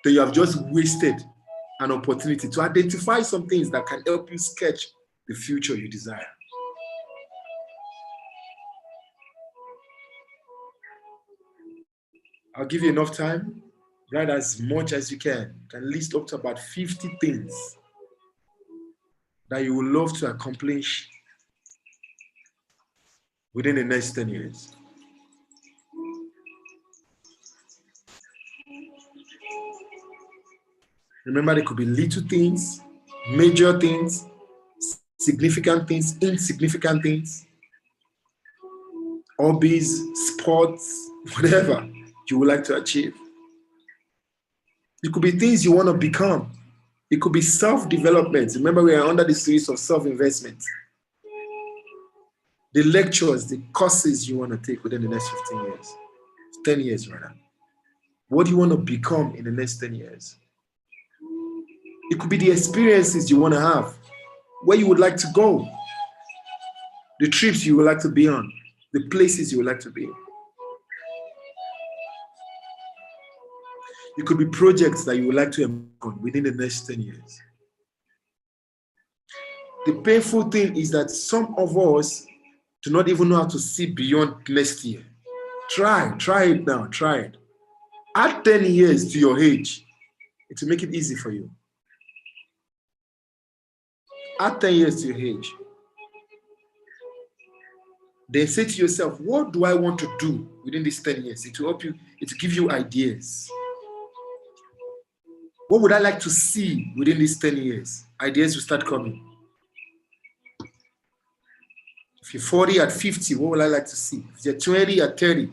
then you have just wasted an opportunity to identify some things that can help you sketch the future you desire. I'll give you enough time. Write as much as you can. You can list up to about 50 things that you would love to accomplish within the next 10 years. Remember, there could be little things, major things, significant things, insignificant things, hobbies, sports, whatever you would like to achieve. It could be things you want to become. It could be self-development. Remember, we are under the series of self-investment. The lectures, the courses you want to take within the next 15 years, 10 years rather. What do you want to become in the next 10 years? It could be the experiences you want to have, where you would like to go, the trips you would like to be on, the places you would like to be. It could be projects that you would like to embark on within the next 10 years. The painful thing is that some of us do not even know how to see beyond next year. Try it now, try it. Add 10 years to your age. It will make it easy for you. Add 10 years to your age. Then say to yourself, what do I want to do within these 10 years? It will help you, it will give you ideas. What would I like to see within these 10 years? Ideas will start coming. If you're 40 at 50, what would I like to see? If you're 20 at 30,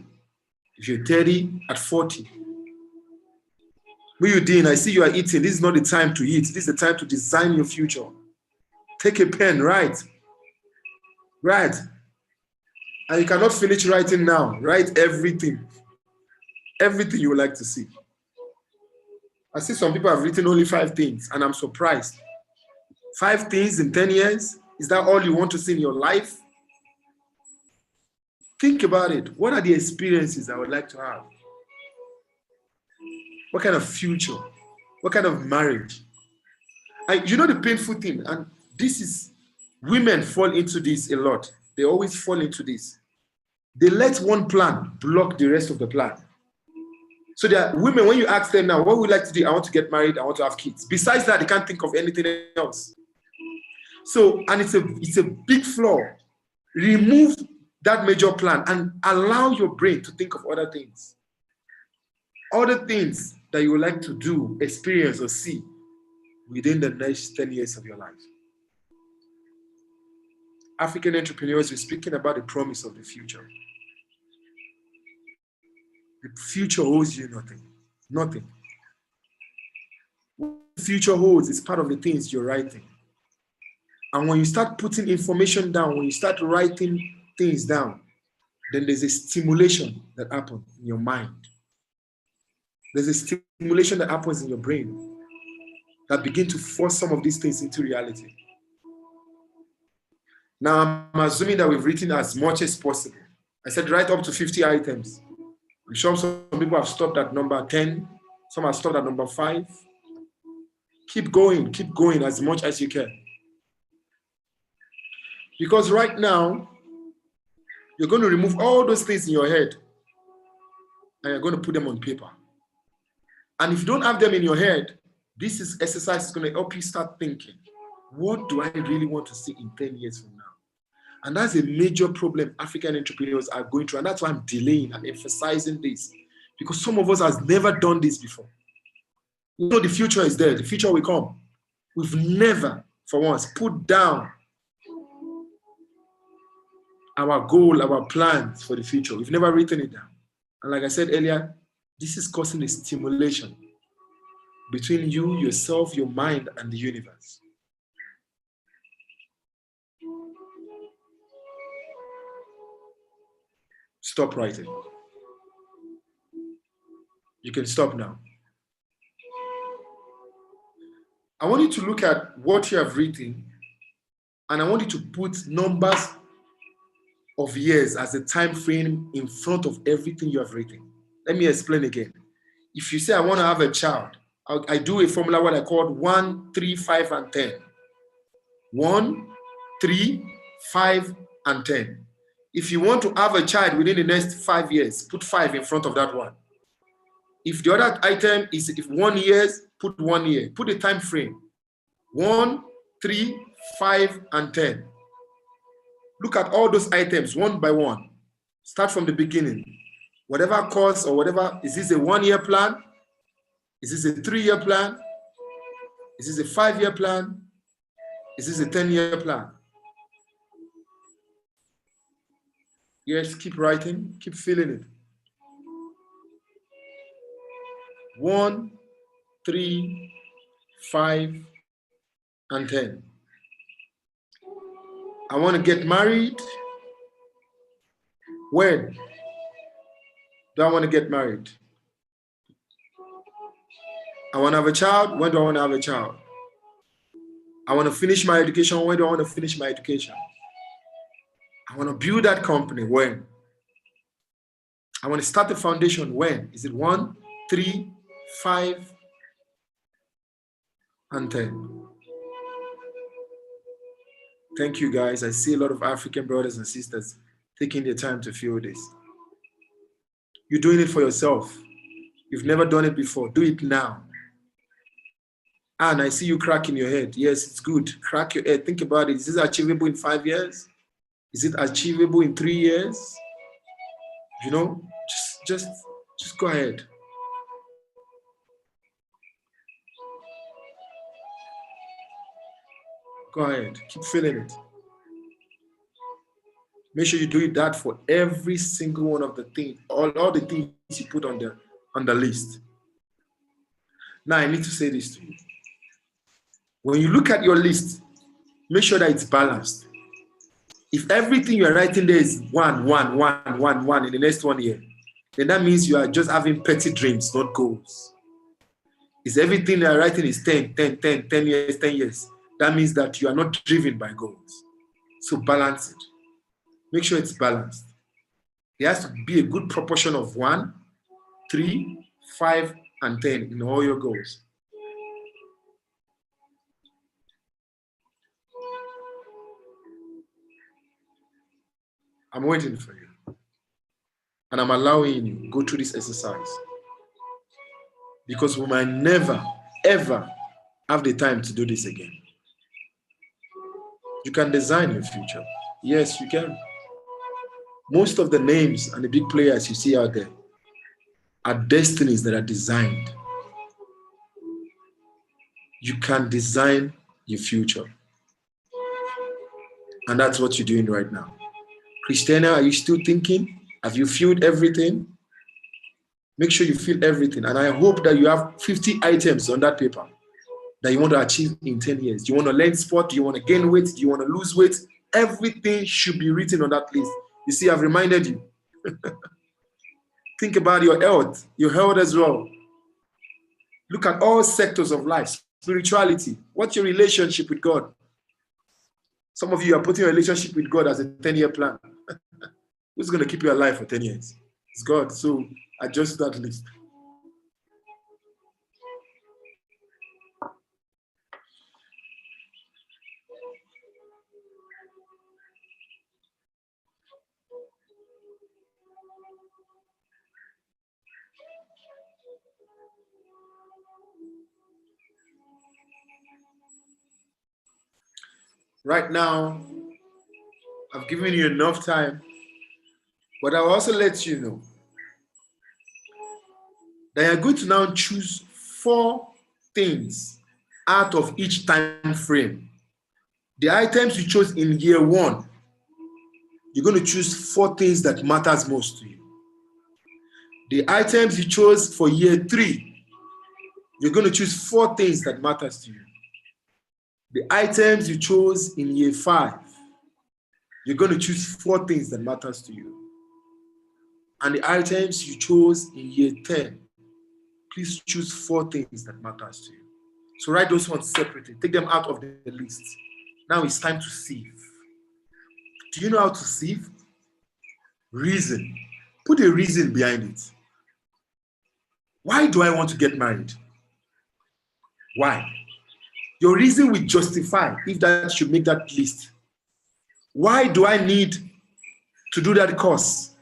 if you're 30 at 40. What are you doing? I see you are eating. This is not the time to eat. This is the time to design your future. Take a pen, write. Write. And you cannot finish writing now. Write everything. Everything you would like to see. I see some people have written only 5 things, and I'm surprised. 5 things in 10 years? Is that all you want to see in your life? Think about it. What are the experiences I would like to have? What kind of future? What kind of marriage? You know the painful thing, and this is, women fall into this a lot. They always fall into this. They let one plan block the rest of the plan. So there are women, when you ask them now, what would you like to do? I want to get married, I want to have kids. Besides that, they can't think of anything else. So, and it's a big flaw. Remove that major plan and allow your brain to think of other things. Other things that you would like to do, experience, or see within the next 10 years of your life. African entrepreneurs, we're speaking about the promise of the future. The future owes you nothing. Nothing. What the future holds is part of the things you're writing. And when you start putting information down, when you start writing things down, then there's a stimulation that happens in your mind. There's a stimulation that happens in your brain that begin to force some of these things into reality. Now, I'm assuming that we've written as much as possible. I said write up to 50 items. I'm sure some people have stopped at number 10. Some have stopped at number 5. Keep going as much as you can. Because right now, you're going to remove all those things in your head and you're going to put them on paper. And if you don't have them in your head, this exercise is going to help you start thinking, what do I really want to see in 10 years from now? And that's a major problem African entrepreneurs are going through. And that's why I'm delaying and emphasizing this. Because some of us have never done this before. You know the future is there. The future will come. We've never, for once, put down our goal, our plans for the future. We've never written it down. And like I said earlier, this is causing a stimulation between you, yourself, your mind, and the universe. Stop writing. You can stop now. I want you to look at what you have written, and I want you to put numbers of years as a time frame in front of everything you have written. Let me explain again. If you say, I want to have a child, I do a formula what I call 1, 3, 5, and 10. 1, 3, 5, and 10. If you want to have a child within the next 5 years, put 5 in front of that one. If the other item is if 1 year, put 1 year. Put a time frame. 1, 3, 5, and 10. Look at all those items one by one. Start from the beginning. Whatever course or whatever, is this a 1-year plan? Is this a 3-year plan? Is this a 5-year plan? Is this a 10-year plan? Yes, keep writing, keep feeling it. 1, 3, 5, and 10. I want to get married. When do I want to get married? I want to have a child. When do I want to have a child? I want to finish my education. When do I want to finish my education? I want to build that company. When? I want to start the foundation. When? Is it 1, 3, 5, and 10? Thank you, guys. I see a lot of African brothers and sisters taking their time to feel this. You're doing it for yourself. You've never done it before. Do it now. And I see you cracking your head. Yes, it's good. Crack your head. Think about it. Is this achievable in 5 years? Is it achievable in 3 years? You know, just go ahead. Go ahead. Keep feeling it. Make sure you do that for every single one of the things, all the things you put on the list. Now I need to say this to you. When you look at your list, make sure that it's balanced. If everything you're writing there is 1, 1, 1, 1, 1 in the next 1 year, then that means you are just having petty dreams, not goals. If everything you're writing is 10, 10, 10, 10 years, 10 years, that means that you are not driven by goals. So balance it. Make sure it's balanced. There has to be a good proportion of 1, 3, 5, and 10 in all your goals. I'm waiting for you. And I'm allowing you to go through this exercise. Because we might never, ever have the time to do this again. You can design your future. Yes, you can. Most of the names and the big players you see out there are destinies that are designed. You can design your future. And that's what you're doing right now. Christiana, are you still thinking? Have you filled everything? Make sure you fill everything. And I hope that you have 50 items on that paper that you want to achieve in 10 years. Do you want to learn sport? Do you want to gain weight? Do you want to lose weight? Everything should be written on that list. You see, I've reminded you. Think about your health as well. Look at all sectors of life. Spirituality. What's your relationship with God? Some of you are putting your relationship with God as a 10-year plan. Who's going to keep you alive for 10 years? It's God. So adjust that list. Right now, I've given you enough time, but I'll also let you know that you're going to now choose 4 things out of each time frame. The items you chose in year 1, you're going to choose 4 things that matters most to you. The items you chose for year 3, you're going to choose 4 things that matters to you. The items you chose in year 5, you're going to choose 4 things that matters to you. And the items you chose in year 10, please choose 4 things that matters to you. So write those ones separately. Take them out of the list. Now it's time to sieve. Do you know how to sieve? Reason. Put a reason behind it. Why do I want to get married? Why? Your reason will justify if that should make that list. Why do I need to do that course?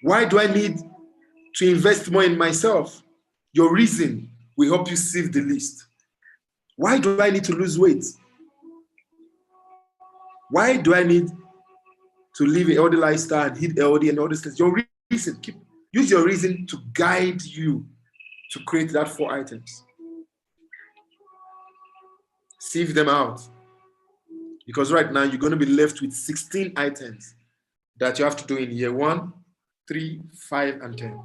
Why do I need to invest more in myself? Your reason will help you sieve the list. Why do I need to lose weight? Why do I need to live a healthy lifestyle and eat healthy and all these things? Your reason, use your reason to guide you to create that 4 items. Sieve them out. Because right now you're going to be left with 16 items that you have to do in year 1, 3, 5, and 10.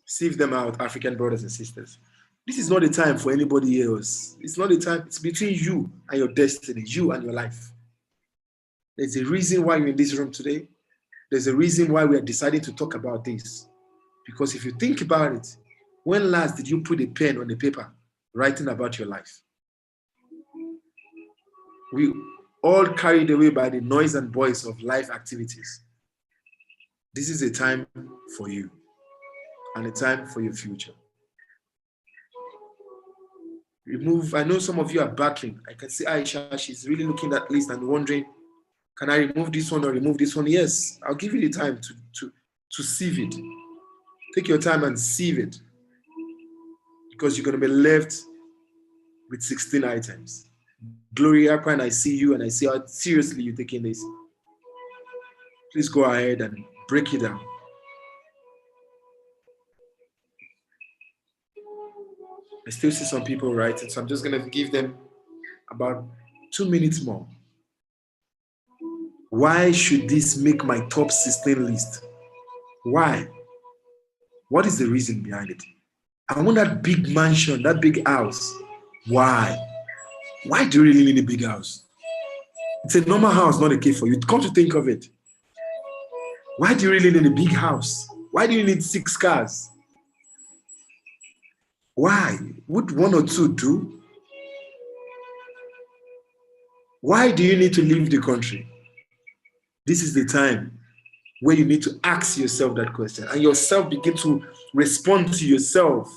Sieve them out, African brothers and sisters. This is not a time for anybody else. It's not a time. It's between you and your destiny, you and your life. There's a reason why you're in this room today. There's a reason why we are deciding to talk about this. Because if you think about it, when last did you put a pen on the paper writing about your life? We all carried away by the noise and voice of life activities. This is a time for you and a time for your future. Remove, I know some of you are battling. I can see Aisha, she's really looking at that list and wondering, can I remove this one or remove this one? Yes, I'll give you the time to sieve it. Take your time and sieve it, because you're going to be left with 16 items. Gloria, and I see you and I see how seriously you're taking this. Please go ahead and break it down. I still see some people writing, so I'm just going to give them about 2 minutes more. Why should this make my top 16 list? Why? What is the reason behind it? I want that big mansion, that big house. Why? Why do you really need a big house? It's a normal house, not a cave for you. Come to think of it. Why do you really need a big house? Why do you need 6 cars? Why? Would 1 or 2 do? Why do you need to leave the country? This is the time where you need to ask yourself that question, and yourself begin to respond to yourself,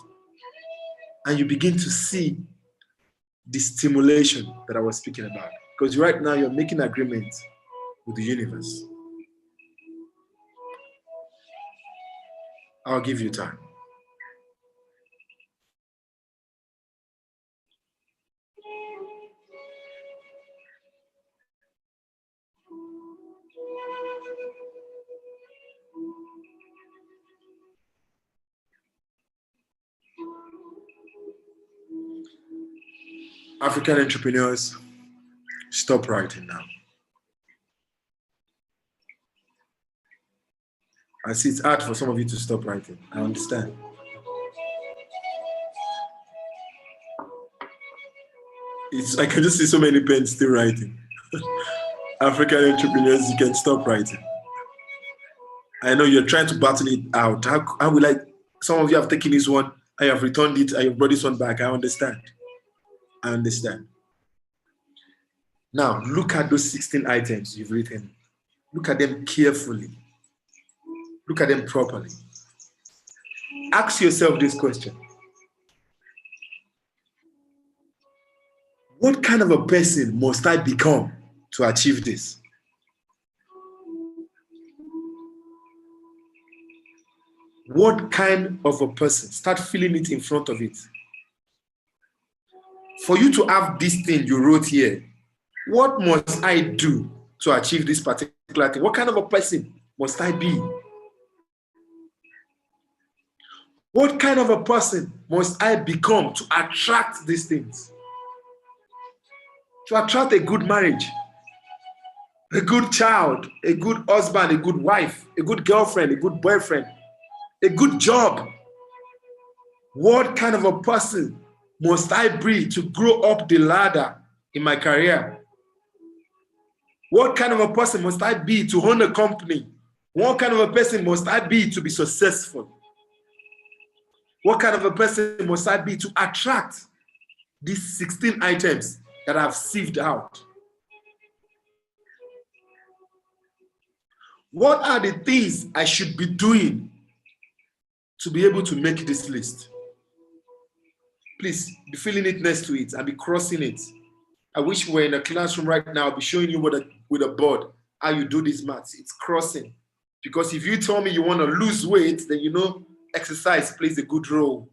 and you begin to see the stimulation that I was speaking about. Because right now you're making agreements with the universe. I'll give you time. African entrepreneurs, stop writing now. I see it's hard for some of you to stop writing. I understand. I can just see so many pens still writing. African entrepreneurs, you can stop writing. I know you're trying to battle it out. How will I? Some of you have taken this one, I have returned it, I have brought this one back. I understand. I understand. Now, look at those 16 items you've written. Look at them carefully. Look at them properly. Ask yourself this question. What kind of a person must I become to achieve this? What kind of a person? Start feeling it in front of it. For you to have this thing you wrote here, what must I do to achieve this particular thing? What kind of a person must I be? What kind of a person must I become to attract these things? To attract a good marriage, a good child, a good husband, a good wife, a good girlfriend, a good boyfriend, a good job. What kind of a person must I be to grow up the ladder in my career? What kind of a person must I be to own a company? What kind of a person must I be to be successful? What kind of a person must I be to attract these 16 items that I've sieved out? What are the things I should be doing to be able to make this list? Please be filling it next to it and be crossing it. I wish we were in a classroom right now. I'll be showing you with a board how you do these maths. It's crossing. Because if you tell me you want to lose weight, then you know exercise plays a good role.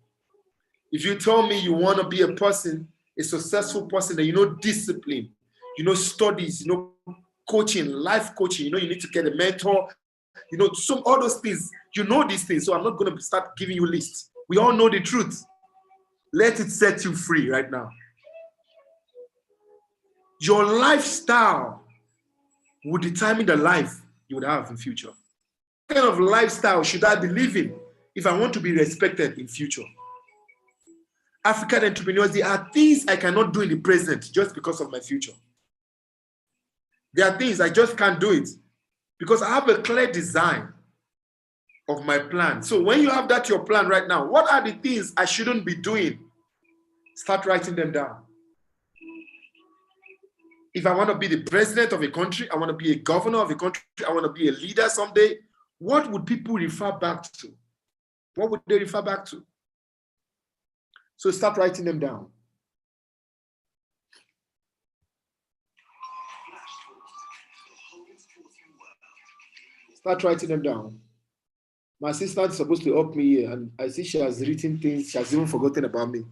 If you tell me you want to be a person, a successful person, then you know discipline, you know studies, you know coaching, life coaching, you know you need to get a mentor, you know all those things. You know these things, so I'm not going to start giving you lists. We all know the truth. Let it set you free right now. Your lifestyle will determine the life you would have in future. What kind of lifestyle should I be living if I want to be respected in future? African entrepreneurs, there are things I cannot do in the present just because of my future. There are things I just can't do it because I have a clear design of my plan. So when you have that your plan right now, what are the things I shouldn't be doing? Start writing them down. If I want to be the president of a country, I want to be a governor of a country, I want to be a leader someday, what would people refer back to? What would they refer back to? So start writing them down. Start writing them down. My sister is supposed to help me here, and I see she has written things, she has even forgotten about me.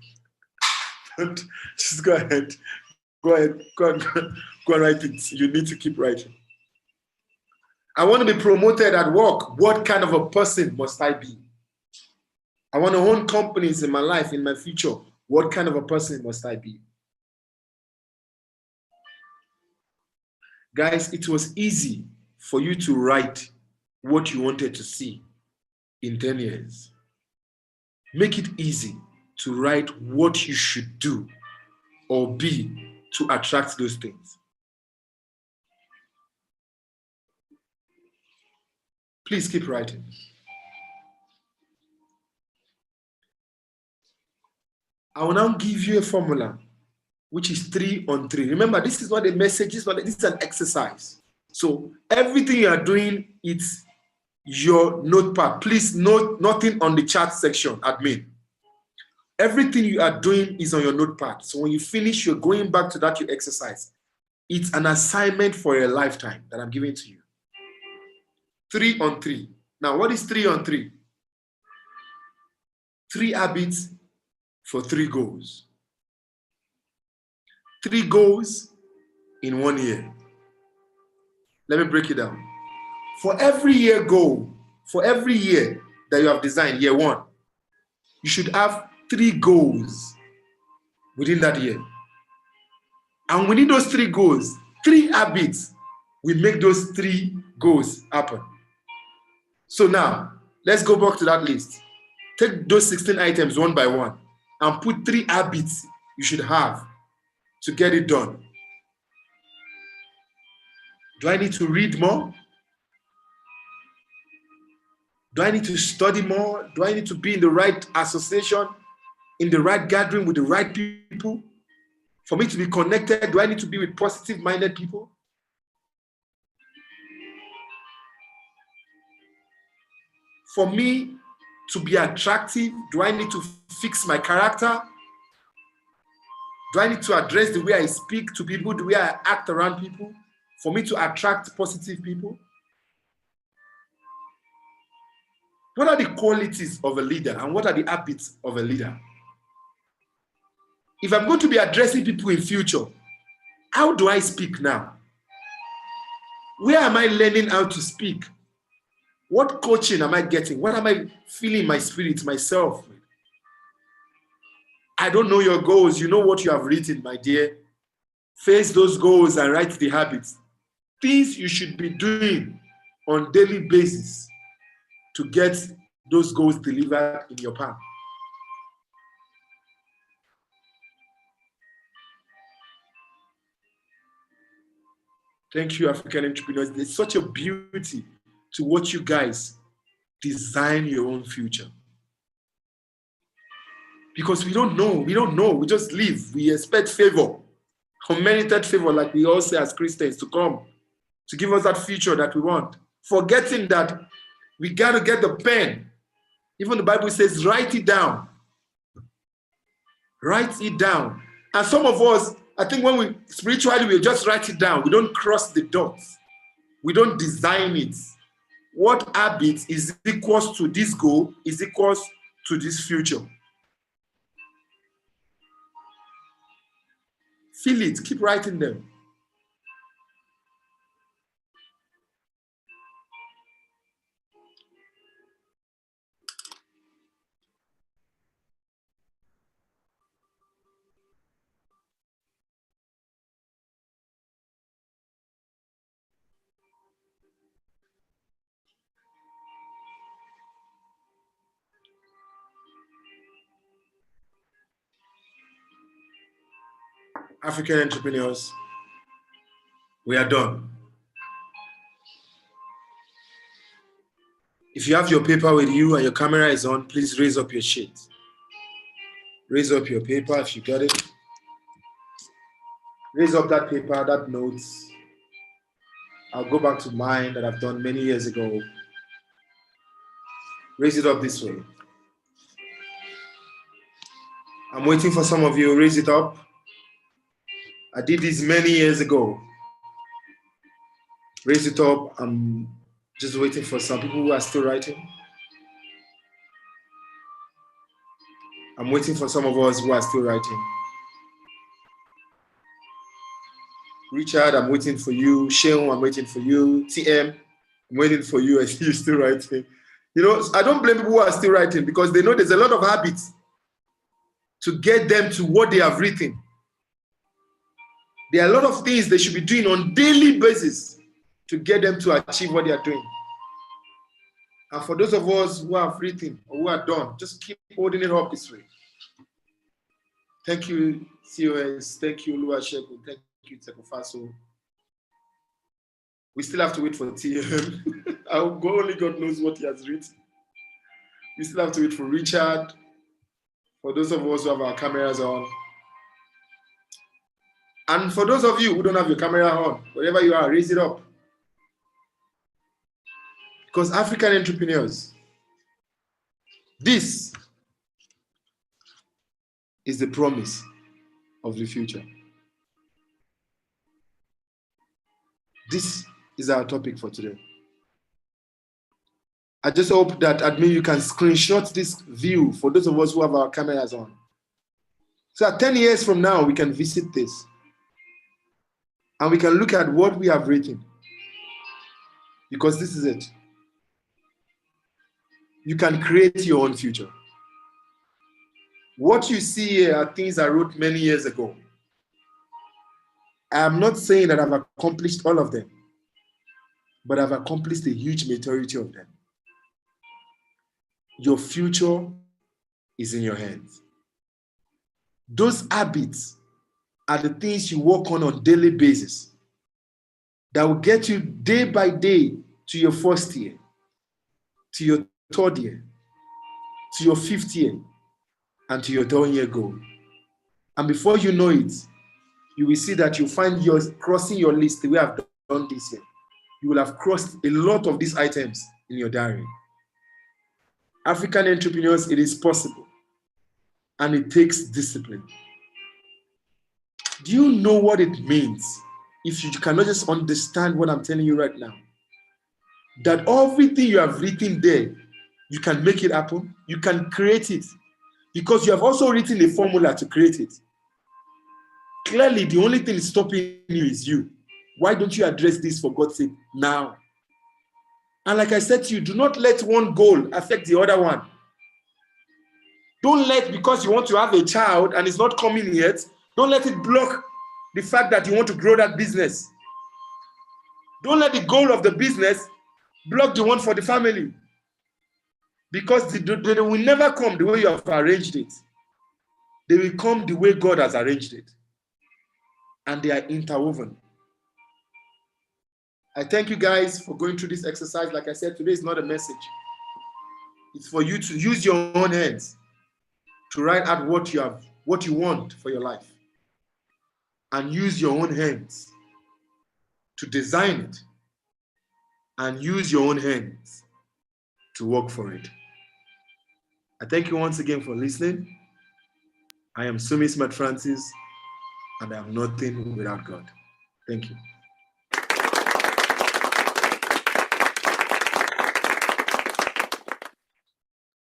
Just go ahead. Go and write it. You need to keep writing. I want to be promoted at work. What kind of a person must I be? I want to own companies in my life, in my future. What kind of a person must I be? Guys, it was easy for you to write what you wanted to see in 10 years. Make it easy to write what you should do or be to attract those things. Please keep writing. I will now give you a formula, which is 3 on 3. Remember, this is not a message, this is an exercise. So everything you are doing, it's your notepad. Please note nothing on the chat section, admin. Everything you are doing is on your notepad. So when you finish, you're going back to that, you exercise. It's an assignment for a lifetime that I'm giving to you. 3 on 3. Now, what is 3 on 3? 3 habits for 3 goals. 3 goals in 1 year. Let me break it down. For every year goal, for every year that you have designed, year 1, you should have 3 goals within that year. And within those 3 goals, 3 habits will make those 3 goals happen. So now, let's go back to that list. Take those 16 items one by one and put 3 habits you should have to get it done. Do I need to read more? Do I need to study more? Do I need to be in the right association, in the right gathering with the right people? For me to be connected, do I need to be with positive-minded people? For me to be attractive, do I need to fix my character? Do I need to address the way I speak to people, the way I act around people, for me to attract positive people? What are the qualities of a leader and what are the habits of a leader? If I'm going to be addressing people in future, how do I speak now? Where am I learning how to speak? What coaching am I getting? What am I feeling my spirit, myself? I don't know your goals. You know what you have written, my dear. Face those goals and write the habits. Things you should be doing on a daily basis to get those goals delivered in your path. Thank you, African entrepreneurs. There's such a beauty to watch you guys design your own future. Because we don't know. We just live. We expect favor, unmerited favor, like we all say as Christians, to come, to give us that future that we want. Forgetting that we got to get the pen. Even the Bible says, write it down. Write it down. And some of us, I think when we spiritually, we just write it down. We don't cross the dots. We don't design it. What habit is equals to this goal is equals to this future. Feel it. Keep writing them. African entrepreneurs, we are done. If you have your paper with you and your camera is on, please raise up your sheet. Raise up your paper if you got it. Raise up that paper, that notes. I'll go back to mine that I've done many years ago. Raise it up this way. I'm waiting for some of you. Raise it up. I did this many years ago. Raise it up. I'm just waiting for some people who are still writing. I'm waiting for some of us who are still writing. Richard, I'm waiting for you. Sheon, I'm waiting for you. TM, I'm waiting for you. I see you still writing. You know, I don't blame people who are still writing because they know there's a lot of habits to get them to what they have written. There are a lot of things they should be doing on a daily basis to get them to achieve what they are doing. And for those of us who have written or who are done, just keep holding it up this way. Thank you, COS. Thank you, Oluwasegun. Thank you, Tekofaso. We still have to wait for TM. Only God knows what he has written. We still have to wait for Richard. For those of us who have our cameras on. And for those of you who don't have your camera on, wherever you are, raise it up. Because African entrepreneurs, this is the promise of the future. This is our topic for today. I just hope that admin you can screenshot this view for those of us who have our cameras on. So 10 years from now, we can visit this. And we can look at what we have written. Because this is it. You can create your own future. What you see here are things I wrote many years ago. I am not saying that I've accomplished all of them, but I've accomplished a huge majority of them. Your future is in your hands. Those habits are the things you work on a daily basis that will get you day by day to your first year, to your third year, to your fifth year, and to your 10-year goal. And before you know it, you will see that you find yours crossing your list the way I've done this year. You will have crossed a lot of these items in your diary. African entrepreneurs, it is possible. And it takes discipline. Do you know what it means if you cannot just understand what I'm telling you right now? That everything you have written there, you can make it happen. You can create it. Because you have also written a formula to create it. Clearly, the only thing stopping you is you. Why don't you address this, for God's sake, now? And like I said to you, do not let one goal affect the other one. Don't let, because you want to have a child and it's not coming yet, don't let it block the fact that you want to grow that business. Don't let the goal of the business block the one for the family. Because they will never come the way you have arranged it. They will come the way God has arranged it. And they are interwoven. I thank you guys for going through this exercise. Like I said, today is not a message. It's for you to use your own hands to write out what you want for your life. And use your own hands to design it. And use your own hands to work for it. I thank you once again for listening. I am Sumi Smart Francis, and I am nothing without God. Thank you.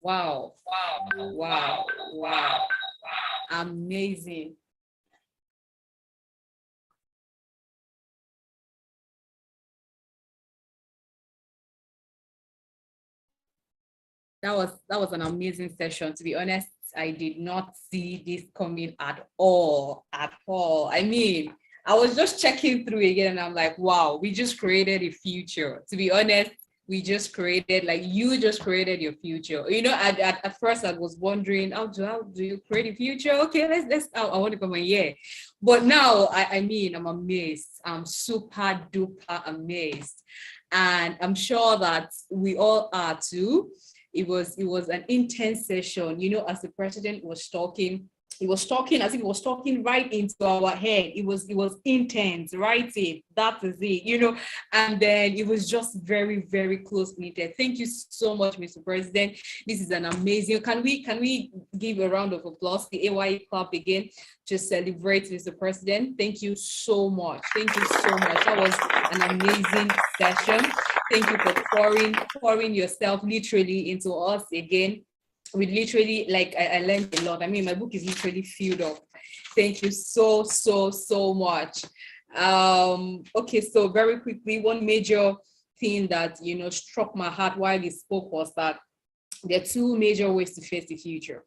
Wow. Amazing. That was an amazing session. To be honest, I did not see this coming at all. I mean, I was just checking through again and I'm like, wow, we just created a future. To be honest, we just created, like, you just created your future. You know, at first I was wondering, how do you create a future? Okay, let's I want to come in here. But now, I mean, I'm amazed. I'm super duper amazed. And I'm sure that we all are too. It was an intense session. You know, as the president was talking, he was talking as if he was talking right into our head. It was intense, right? That is it, you know. And then it was just very, very close knitted. Thank you so much, Mr. President. This is an amazing. Can we give a round of applause to the A.Y.E Club again to celebrate Mr. President? Thank you so much. Thank you so much. That was an amazing session. Thank you for pouring yourself literally into us again. We literally, like, I learned a lot. I mean, my book is literally filled up. Thank you so much. Okay, so very quickly, one major thing that, you know, struck my heart while he spoke was that there are two major ways to face the future.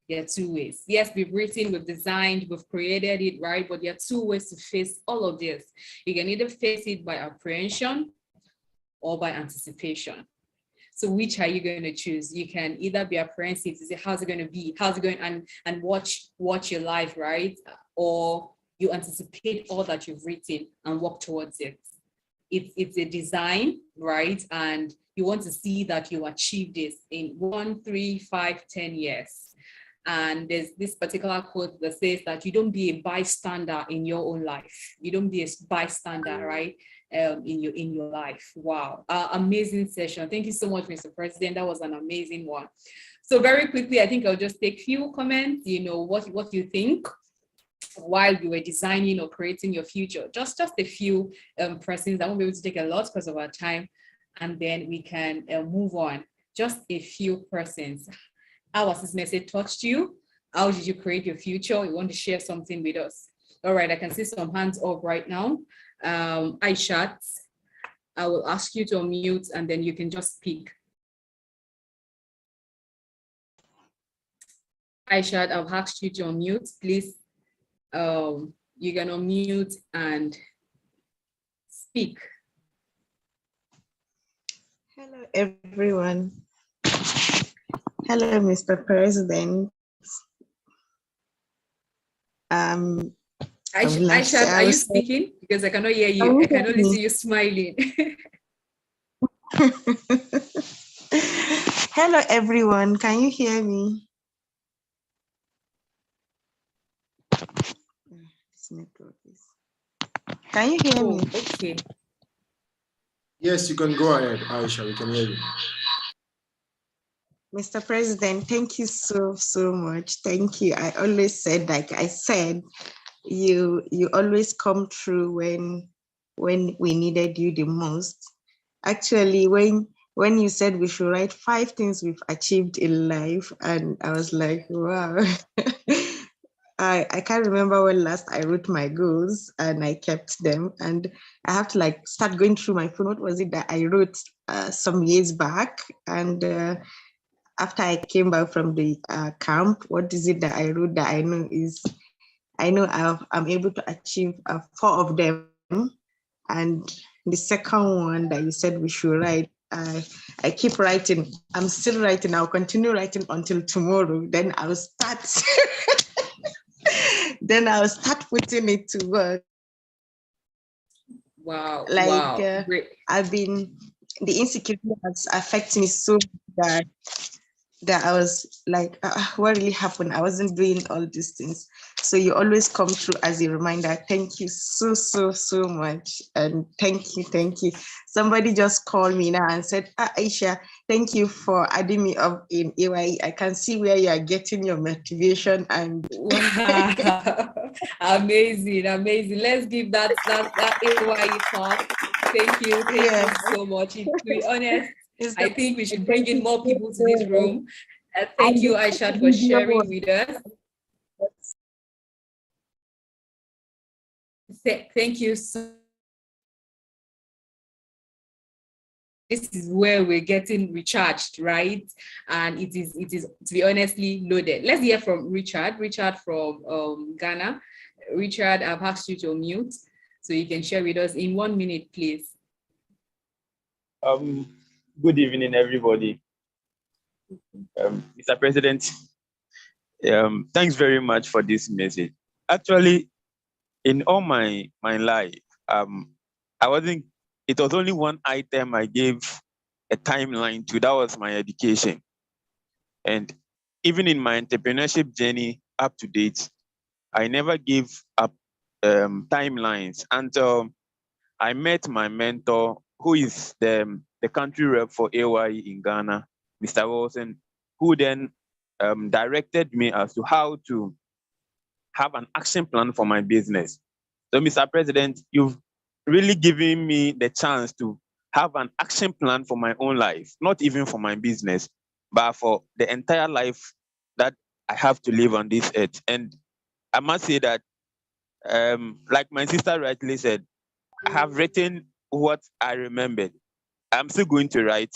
There are two ways. Yes, we've written, we've designed, we've created it, right? But there are two ways to face all of this. You can either face it by apprehension or by anticipation. So which are you going to choose? You can either be apprehensive to say, how's it going to be? How's it going? And watch your life, right? Or you anticipate all that you've written and work towards it. It's a design, right? And you want to see that you achieve this in 1, 3, 5, 10 years. And there's this particular quote that says that you don't be a bystander in your own life. You don't be a bystander, right? In your life. Wow, amazing session. Thank you so much, Mr. President. That was an amazing one. So very quickly, I think I'll just take a few comments. You know, what you think while you were designing or creating your future. Just a few pressings. I won't be able to take a lot because of our time, and then we can move on. Just a few persons. How has this message touched you? How did you create your future? You want to share something with us? All right, I can see some hands up right now. Aishat, I will ask you to unmute and then you can just speak. Aishat, I've asked you to unmute, please. You can unmute and speak. Hello, everyone. Hello, Mr. President. Aishat, are you speaking? Because I cannot hear you. I can only see you smiling. Hello, everyone. Can you hear me? This network is. Can you hear me? Okay. Yes, you can go ahead, Aisha. We can hear you. Mr. President, thank you so much. Thank you. I always said, like I said, you always come through when we needed you the most. Actually, when you said we should write 5 things we've achieved in life, and I was like, wow. I can't remember when last I wrote my goals and I kept them, and I have to like start going through my phone. What was it that I wrote some years back? And after I came back from the camp, what is it that I wrote that I know is, I know I'm able to achieve 4 of them. And the second one that you said we should write, I keep writing. I'm still writing. I'll continue writing until tomorrow. Then I'll start. Then I'll start putting it to work. Wow. Like Great. I've been, the insecurity has affected me so bad that I was like, what really happened? I wasn't doing all these things. So you always come through as a reminder. Thank you so much. And thank you. Somebody just called me now and said, Aisha, thank you for adding me up in A.Y.E. I can see where you are getting your motivation. And wow. Amazing. Let's give that A.Y.E talk. Thank you so much. To be honest, I think we should bring in more people to this room. Thank you, Aisha, for sharing with us. Thank you so. This is where we're getting recharged, right? And it is, to be honestly, loaded. Let's hear from Richard. Richard from Ghana. Richard, I've asked you to unmute so you can share with us in 1 minute, please. Good evening, everybody. Mr. President, thanks very much for this message. Actually, in all my life, it was only one item I gave a timeline to, that was my education. And even in my entrepreneurship journey up to date, I never gave up timelines until I met my mentor, who is the country rep for A.Y.E in Ghana, Mr. Wilson, who then directed me as to how to have an action plan for my business. So, Mr. President, you've really given me the chance to have an action plan for my own life, not even for my business, but for the entire life that I have to live on this earth. And I must say that, like my sister rightly said, I have written what I remembered. I'm still going to write,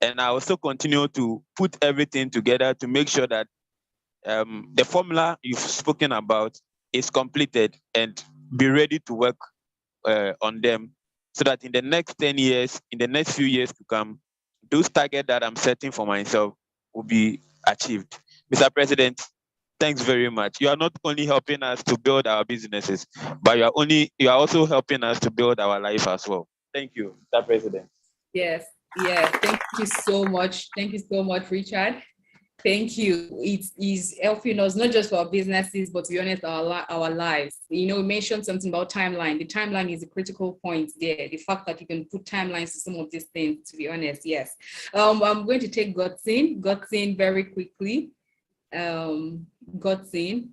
and I also continue to put everything together to make sure that the formula you've spoken about is completed, and be ready to work on them, so that in the next 10 years, in the next few years to come, those targets that I'm setting for myself will be achieved. Mr. President, thanks very much. You are not only helping us to build our businesses, but you are also helping us to build our life as well. Thank you, Mr. President. Yes. Thank you so much. Thank you so much, Richard. Thank you. It is helping us not just for our businesses, but to be honest, our lives. You know, we mentioned something about timeline. The timeline is a critical point there. The fact that you can put timelines to some of these things, to be honest, yes. I'm going to take Gotsin very quickly. Gotsin.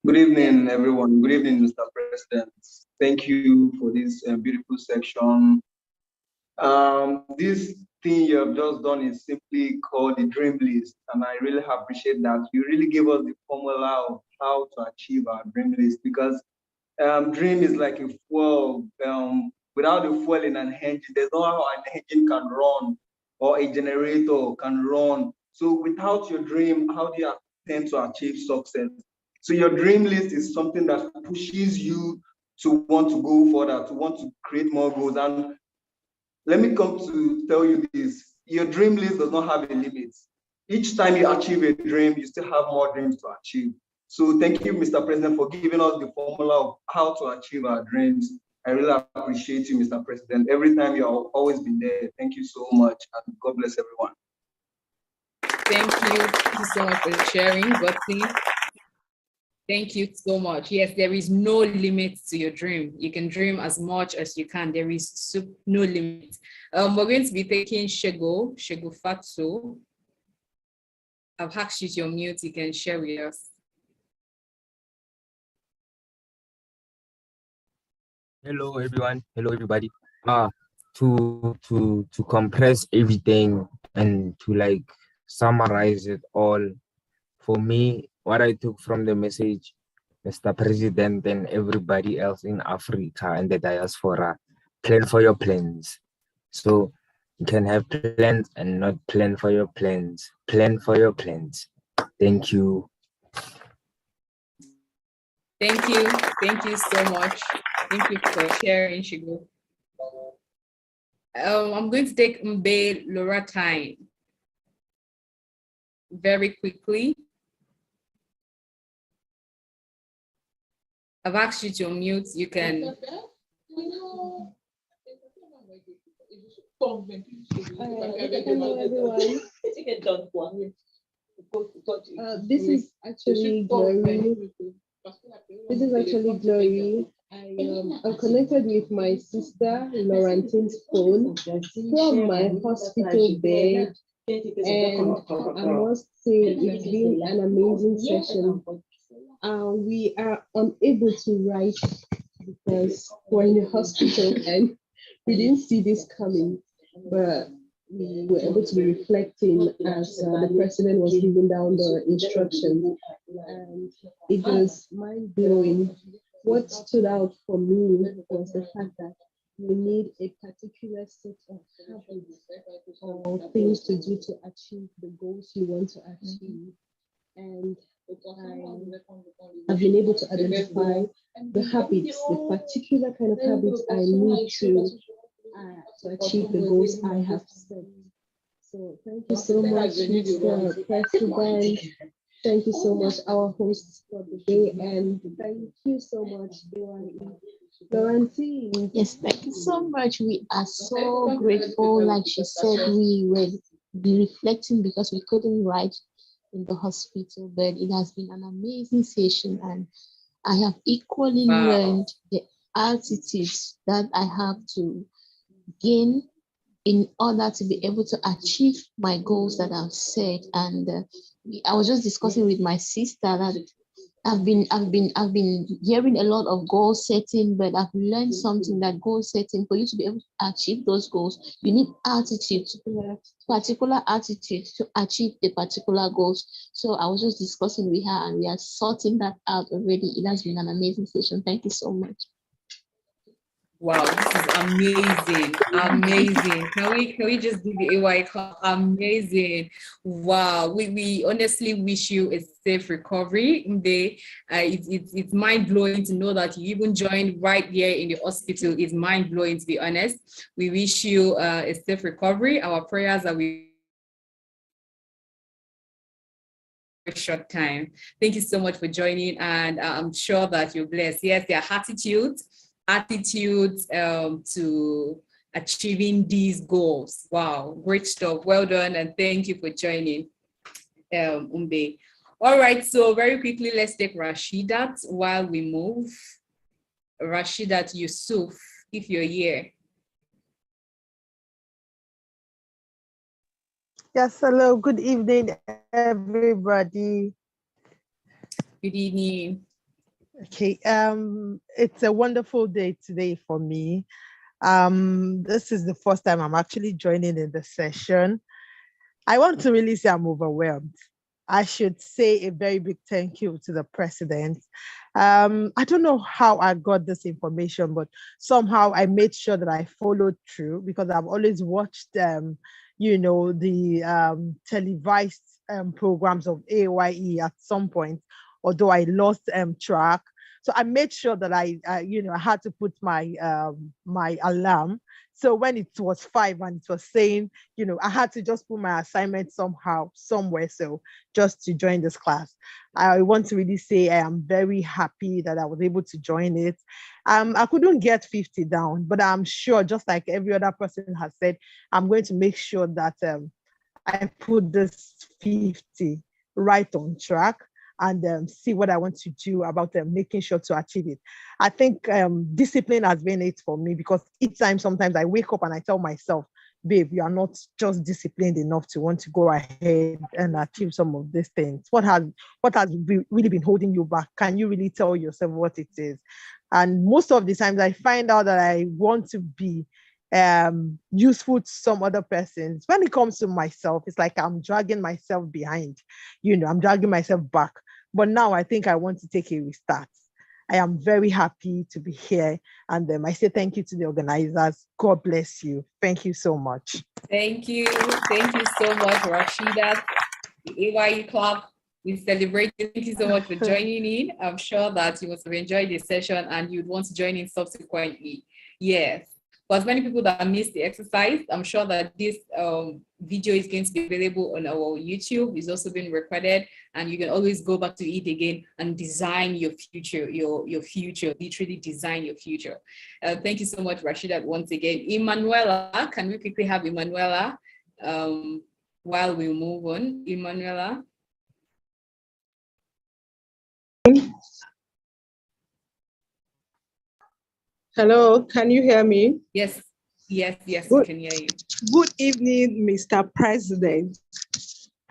Good evening, everyone. Good evening, Mr. President. Thank you for this beautiful section. This thing you have just done is simply called the dream list, and I really appreciate that. You really gave us the formula of how to achieve our dream list, because dream is like a fuel. Without the fuel in an engine, there's no how an engine can run or a generator can run. So without your dream, how do you attempt to achieve success? So your dream list is something that pushes you to want to go further, to want to create more goals. And let me come to tell you this, your dream list does not have a limit. Each time you achieve a dream, you still have more dreams to achieve. So thank you, Mr. President, for giving us the formula of how to achieve our dreams. I really appreciate you, Mr. President. Every time you have always been there. Thank you so much, and God bless everyone. Thank you. Thank you so much for sharing, Gotti. Thank you so much. Yes, there is no limit to your dream. You can dream as much as you can. There is no limit. We're going to be taking Shego Fatso. I've hacked you to your mute. You can share with us. Hello everyone. Hello everybody. To compress everything and to like summarize it all, for me, what I took from the message, Mr. President and everybody else in Africa and the diaspora, plan for your plans. So you can have plans and not plan for your plans. Plan for your plans. Thank you. Thank you. Thank you so much. Thank you for sharing, Shigo. I'm going to take Mbe Loratine very quickly. I've asked you to unmute. You can. Hello, everyone. This is actually Glory. This is actually Glory. I'm connected with my sister Laurentin's phone from my hospital bed, and I must say it's been an amazing session. We are unable to write because we're in the hospital and we didn't see this coming, but we were able to be reflecting as the president was giving down the instructions, and it was mind-blowing. What stood out for me was the fact that you need a particular set of habits or things to do to achieve the goals you want to achieve. And I've been able to identify the habits, the particular kind of habits I need to achieve the goals I have set. So thank you so much, Mr. President. Thank you so much, our hosts for the day, and thank you so much, A.Y.E. Laurentine. Yes, thank you so much. We are so grateful. Like she said, we will be reflecting because we couldn't write in the hospital, but it has been an amazing session, and I have equally learned the altitudes that I have to gain in order to be able to achieve my goals that I've set. And I was just discussing with my sister that I've been hearing a lot of goal setting, but I've learned something that goal setting, for you to be able to achieve those goals, you need altitude, particular altitude to achieve the particular goals. So I was just discussing with her, and we are sorting that out already. It has been an amazing session. Thank you so much. Wow, this is amazing. Amazing. Can we just do the A.Y.E clap? Amazing. Wow. We honestly wish you a safe recovery. It's mind-blowing to know that you even joined right here in the hospital. It's mind-blowing, to be honest. We wish you a safe recovery. Our prayers are with a short time. Thank you so much for joining, and I'm sure that you're blessed. Yes, their attitude to achieving these goals. Wow, great stuff. Well done, and thank you for joining, Umbe. All right, so very quickly, let's take Rashidat while we move. Rashidat Yusuf, if you're here. Yes, hello, good evening, everybody. Good evening. Okay, it's a wonderful day today for me. This is the first time I'm actually joining in the session. I want to really say I'm overwhelmed. I should say a very big thank you to the president. I don't know how I got this information, but somehow I made sure that I followed through, because I've always watched, the televised programs of A.Y.E at some point, although I lost track. So I made sure that I had to put my my alarm So when it was 5 and it was saying, I had to just put my assignment somehow, somewhere, so just to join this class. I want to really say I am very happy that I was able to join it. I couldn't get 50 down, but I'm sure, just like every other person has said, I'm going to make sure that I put this 50 right on track and see what I want to do about making sure to achieve it. I think discipline has been it for me, because each time, sometimes I wake up and I tell myself, babe, you are not just disciplined enough to want to go ahead and achieve some of these things. What has really been holding you back? Can you really tell yourself what it is? And most of the times I find out that I want to be useful to some other persons. When it comes to myself, it's like I'm dragging myself behind, I'm dragging myself back. But now I think I want to take a restart. I am very happy to be here. And I say thank you to the organizers. God bless you. Thank you so much. Thank you. Thank you so much, Rashida. The A.Y.E Club, we celebrate you. Thank you so much for joining in. I'm sure that you must have enjoyed this session and you'd want to join in subsequently. Yes. For as many people that missed the exercise, I'm sure that this video is going to be available on our YouTube. It's also been recorded, and you can always go back to it again and design your future, your future, literally design your future. Thank you so much, Rashida, once again. Emanuela, can we quickly have Emanuela while we move on? Emanuela. Hello, can you hear me? Yes, we can hear you. Good evening, Mr. President,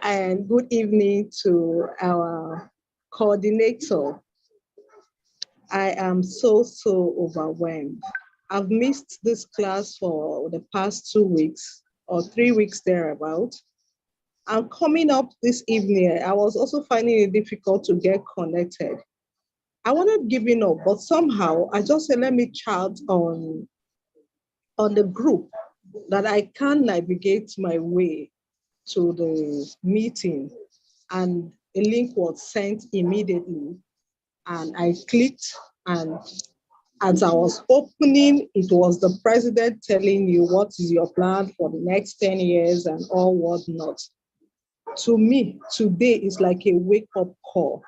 and good evening to our coordinator. I am so overwhelmed. I've missed this class for the past 2 weeks or 3 weeks thereabout. I'm coming up this evening. I was also finding it difficult to get connected. I wanted giving up, but somehow I just said, let me chat on the group that I can navigate my way to the meeting. And a link was sent immediately. And I clicked, and as I was opening, it was the president telling you what is your plan for the next 10 years and all whatnot. To me, today is like a wake-up call.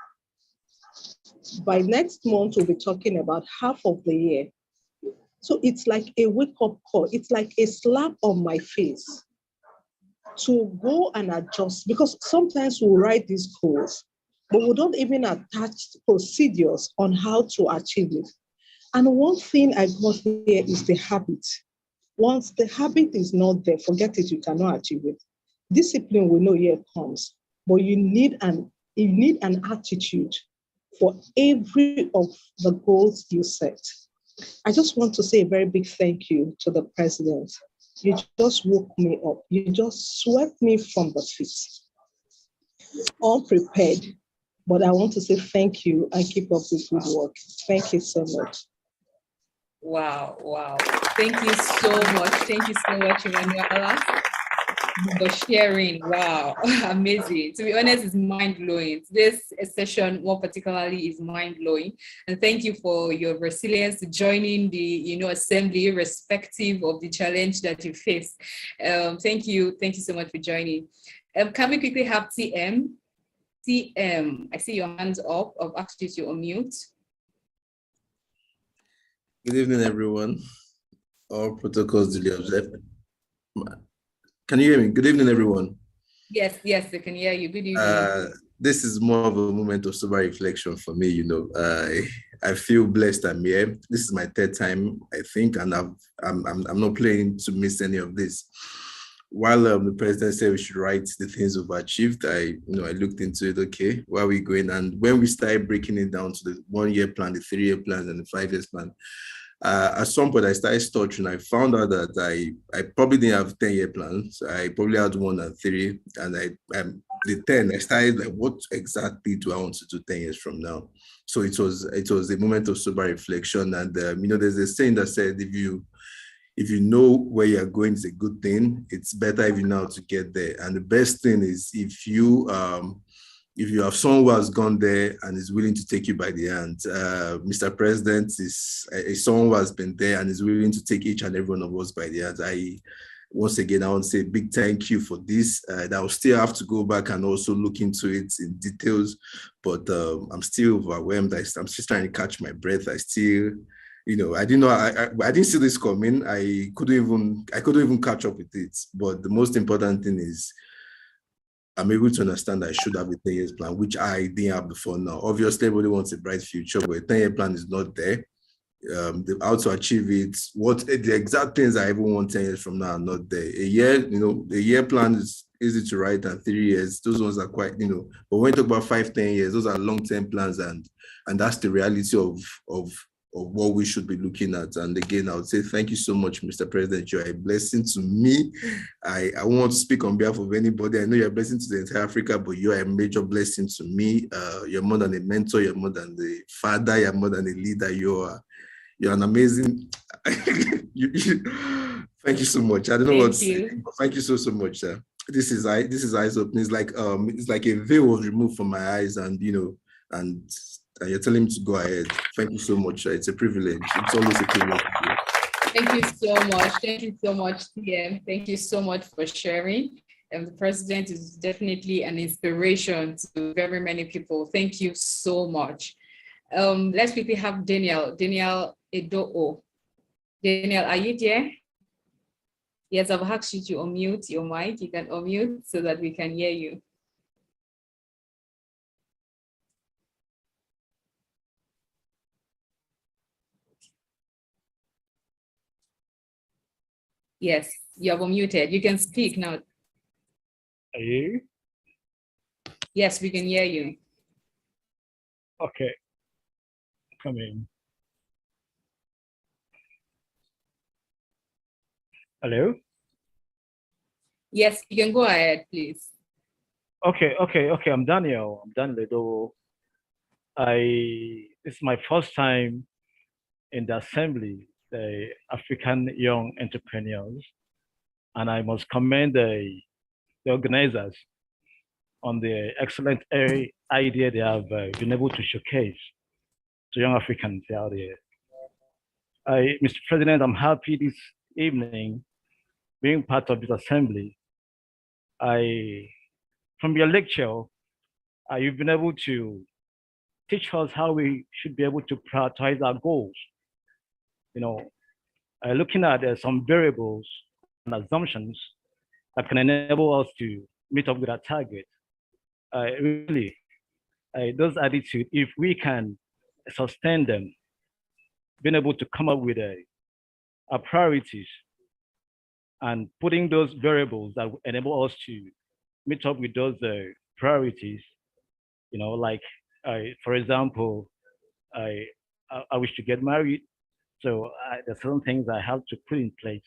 By next month, we'll be talking about half of the year. So it's like a wake-up call. It's like a slap on my face to go and adjust, because sometimes we write these goals, but we don't even attach procedures on how to achieve it. And one thing I got here is the habit. Once the habit is not there, forget it, you cannot achieve it. Discipline, we know here comes, but you need an attitude for every of the goals you set. I just want to say a very big thank you to the president. You just woke me up. You just swept me from the feet. Unprepared, but I want to say thank you and keep up the good work. Thank you so much. Wow. Thank you so much. Thank you so much, Emanuela, for sharing. Wow, amazing. To be honest, it's mind-blowing. This session more particularly is mind-blowing. And thank you for your resilience to joining the assembly, irrespective of the challenge that you face. Thank you so much for joining. Can we quickly have TM? TM, I see your hands up. I've asked you to unmute. Good evening, everyone. All protocols duly observed. Can you hear me? Good evening, everyone. Yes, I can hear you. Good evening. This is more of a moment of sober reflection for me. I feel blessed I'm here. This is my third time, I think, and I'm not planning to miss any of this. While the president said we should write the things we've achieved, I looked into it. Okay, where are we going? And when we started breaking it down to the 1-year plan, the 3-year plan, and the 5-year plan, at some point I started stuttering. I found out that I probably didn't have 10-year plans. I probably had 1 and 3, and the 10. I started like, what exactly do I want to do 10 years from now? So it was a moment of sober reflection. And there's a saying that said, if you know where you're going, it's a good thing. It's better if you know how to get there. And the best thing is if you if you have someone who has gone there and is willing to take you by the hand, Mr. President is someone who has been there and is willing to take each and every one of us by the hand. Once again, I want to say a big thank you for this. That I'll still have to go back and also look into it in details, but I'm still overwhelmed. I'm just trying to catch my breath. I still, I didn't know. I didn't see this coming. I couldn't even catch up with it. But the most important thing is, I'm able to understand that I should have a 10-year plan, which I didn't have before now. Obviously, everybody wants a bright future, but a 10-year plan is not there. How to achieve it, what the exact things I even want 10 years from now are not there. A year plan is easy to write, and 3 years, those ones are quite, but when you talk about 5, 10 years, those are long-term plans, and that's the reality of what we should be looking at. And again, I would say thank you so much, Mr. President. You're a blessing to me. I want to speak on behalf of anybody. I know you're a blessing to the entire Africa, but you are a major blessing to me. You're more than a mentor. You're more than the father. You're more than a leader. You're an amazing. Thank you so much. I don't know what to say. Thank you so much, sir. This is eyes opening. It's like a veil was removed from my eyes, and and you're telling me to go ahead. Thank you so much. It's a privilege. It's always a privilege. Thank you so much. Thank you so much, TM. Thank you so much for sharing. And the president is definitely an inspiration to very many people. Thank you so much. Let's quickly have Daniel Edoo. Daniel, are you there? Yes, I've asked you to unmute your mic. You can unmute so that we can hear you. Yes, you have unmuted. You can speak now. Are you? Yes, we can hear you. Okay. Come in. Hello? Yes, you can go ahead, please. Okay. I'm Daniel Edoo. This is my first time in the assembly, the African Young Entrepreneurs, and I must commend the organizers on the excellent idea they have been able to showcase to young Africans out there. Mr. President, I'm happy this evening being part of this assembly. From your lecture, you've been able to teach us how we should be able to prioritize our goals. Looking at some variables and assumptions that can enable us to meet up with our target. Really, those attitudes, if we can sustain them, being able to come up with our priorities and putting those variables that enable us to meet up with those priorities, for example, I wish to get married, so there's certain things I have to put in place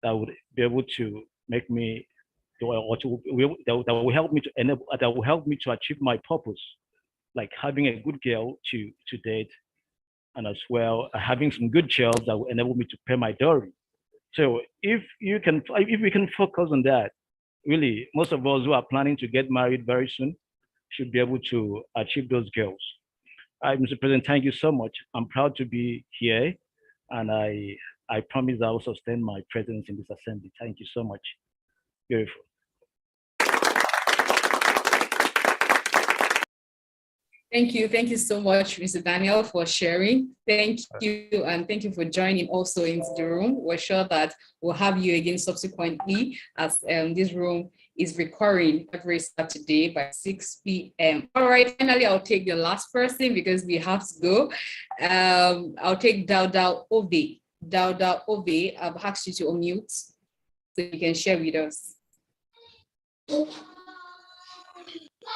that would be able to make me, that will help me to enable, that will help me to achieve my purpose, like having a good girl to date, and as well having some good jobs that will enable me to pay my dowry. So if we can focus on that, really, most of us who are planning to get married very soon should be able to achieve those goals. Mr. President, thank you so much. I'm proud to be here, and I promise I will sustain my presence in this assembly. Thank you so much. Beautiful. Thank you so much, Mr. Daniel, for sharing. Thank you, and thank you for joining also into the room. We're sure that we'll have you again subsequently, as this room is recurring every Saturday by 6 p.m. All right, finally, I'll take the last person because we have to go. I'll take Dauda Ove. Dauda Ove, I've asked you to unmute so you can share with us.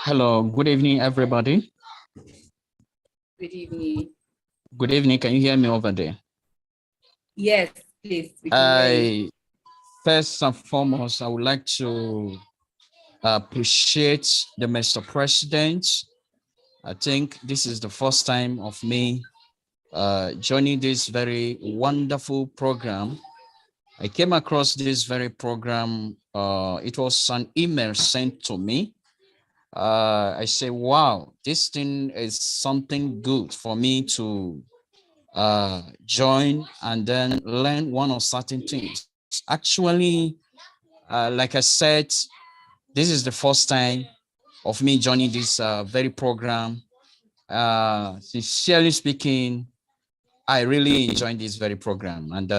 Hello, good evening, everybody. Good evening. Good evening. Can you hear me over there? Yes, please. We can hear you. First and foremost, I would like to appreciate the Mr. President. I think this is the first time of me joining this very wonderful program. I came across this very program. It was an email sent to me, I say, wow, this thing is something good for me to join and then learn one of certain things. Actually, like I said, this is the first time of me joining this very program. Sincerely speaking, I really enjoyed this very program. And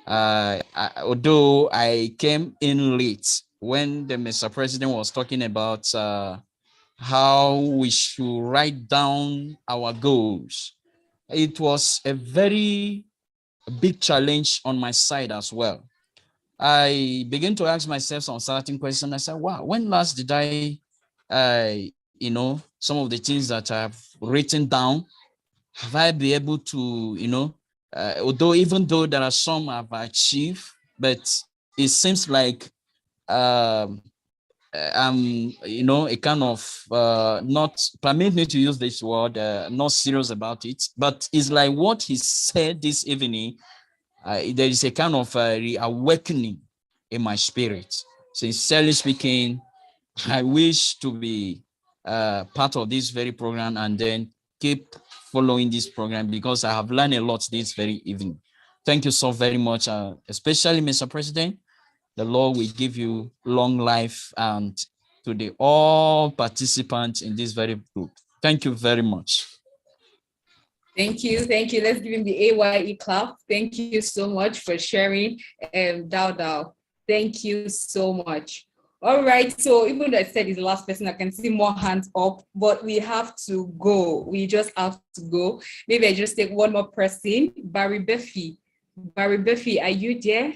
although I came in late when the Mr. President was talking about how we should write down our goals, it was a very big challenge on my side as well. I began to ask myself some certain questions. I said, wow, when last did some of the things that I've written down, have I been able to, although even though there are some I've achieved, but it seems like um, I'm, a kind of not, permit me to use this word, not serious about it, but it's like what he said this evening. There is a kind of reawakening in my spirit. Sincerely speaking, I wish to be part of this very program and then keep following this program because I have learned a lot this very evening. Thank you so very much, especially Mr. President. The Lord will give you long life and to the all participants in this very group. Thank you very much. Thank you. Thank you. Let's give him the A.Y.E clap. Thank you so much for sharing. Dao. Thank you so much. All right. So even though I said he's the last person, I can see more hands up, but we have to go. We just have to go. Maybe I just take one more person. Barry Buffy. Barry Buffy, are you there?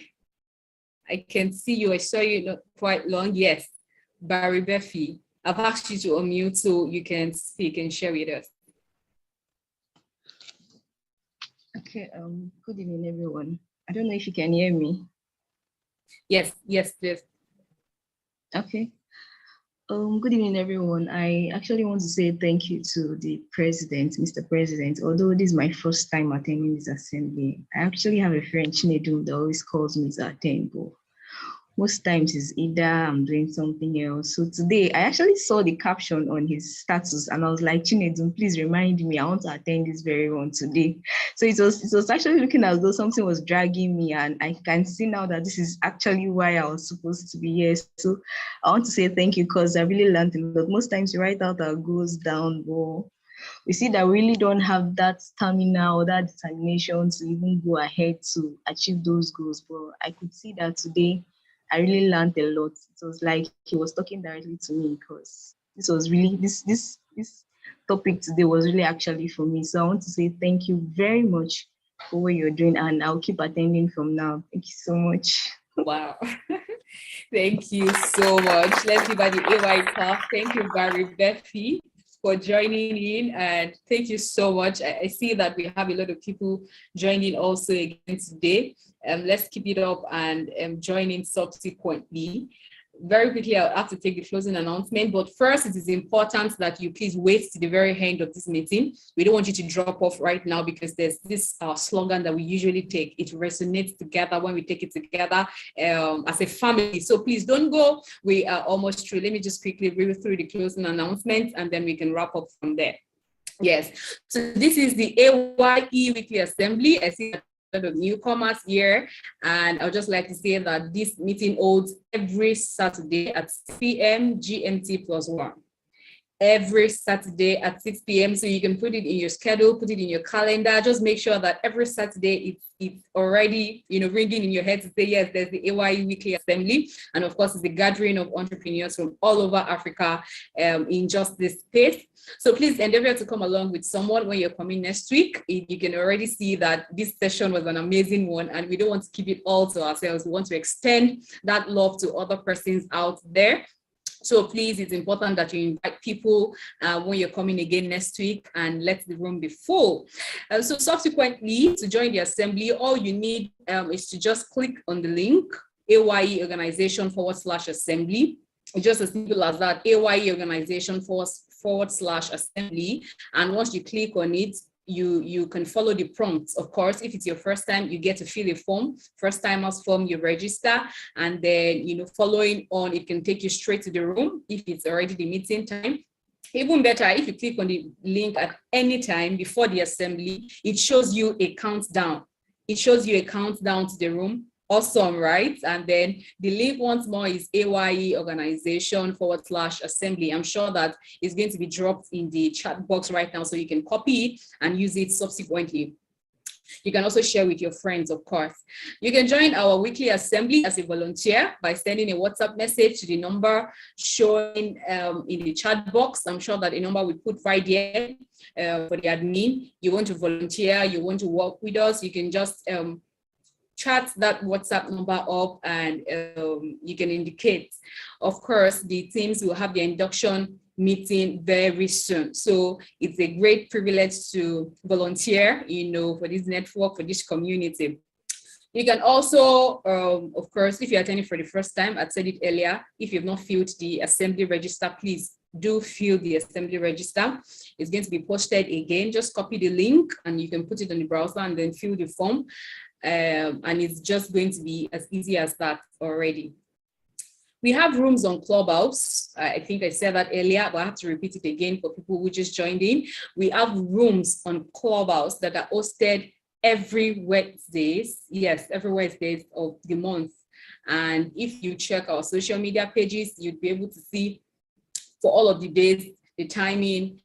I can see you. I saw you not quite long. Yes. Barry Buffy. I've asked you to unmute so you can speak and share with us. Okay, good evening, everyone. I don't know if you can hear me. Yes. Okay. Good evening, everyone. I actually want to say thank you to the president, Mr. President. Although this is my first time attending this assembly, I actually have a friend, Chinedum, that always calls me to attend, but most times it's either I'm doing something else. So today I actually saw the caption on his status and I was like, Chinedum, please remind me, I want to attend this very one today. So it was actually looking as though something was dragging me, and I can see now that this is actually why I was supposed to be here. So I want to say thank you because I really learned a lot. Most times we write out our goals down, but we see that we really don't have that stamina or that determination to even go ahead to achieve those goals. But I could see that today I really learned a lot. It was like he was talking directly to me because this was really this topic today was really actually for me. So I want to say thank you very much for what you're doing, and I'll keep attending from now. Thank you so much. Wow. Thank you so much. Let's give her the A.Y.E clap. Thank you, Barry Buffy, for joining in, and thank you so much. I see that we have a lot of people joining also again today. Let's keep it up and join in subsequently. Very quickly, I'll have to take the closing announcement, but first it is important that you please wait to the very end of this meeting. We don't want you to drop off right now because there's this slogan that we usually take. It resonates together when we take it together as a family. So please don't go. We are almost through. Let me just quickly read through the closing announcement and then we can wrap up from there. Yes, so this is the A.Y.E Weekly Assembly. I see of newcomers here, and I would just like to say that this meeting holds every Saturday at 6 p.m. GMT +1. Every Saturday at 6 p.m. So you can put it in your schedule, put it in your calendar. Just make sure that every Saturday it's already ringing in your head to say, yes, there's the A.Y.E Weekly Assembly. And of course, it's a gathering of entrepreneurs from all over Africa in just this space. So please endeavor to come along with someone when you're coming next week. You can already see that this session was an amazing one, and we don't want to keep it all to ourselves. We want to extend that love to other persons out there. So please, it's important that you invite people when you're coming again next week and let the room be full. So subsequently, to join the assembly, all you need is to just click on the link, A.Y.E organization /assembly. It's just as simple as that, A.Y.E organization /assembly. And once you click on it, you can follow the prompts. Of course, if it's your first time, you get to fill a form, first timers form, you register, and then, following on, it can take you straight to the room if it's already the meeting time. Even better, if you click on the link at any time before the assembly, it shows you a countdown. It shows you a countdown to the room. Awesome, right? And then the link once more is A.Y.E organization/assembly. I'm sure that it's going to be dropped in the chat box right now, so you can copy it and use it subsequently. You can also share with your friends, of course. You can join our weekly assembly as a volunteer by sending a WhatsApp message to the number showing in the chat box. I'm sure that a number we put right here for the admin. You want to volunteer, you want to work with us, you can just chat that WhatsApp number up, and you can indicate. Of course, the teams will have their induction meeting very soon. So it's a great privilege to volunteer, for this network, for this community. You can also, of course, if you're attending for the first time, I said it earlier, if you've not filled the assembly register, please do fill the assembly register. It's going to be posted again. Just copy the link and you can put it on the browser and then fill the form. And it's just going to be as easy as that already. We have rooms on Clubhouse. I think I said that earlier, but I have to repeat it again for people who just joined in. We have rooms on Clubhouse that are hosted every Wednesdays. Yes, every Wednesdays of the month. And if you check our social media pages, you'd be able to see for all of the days, the timing.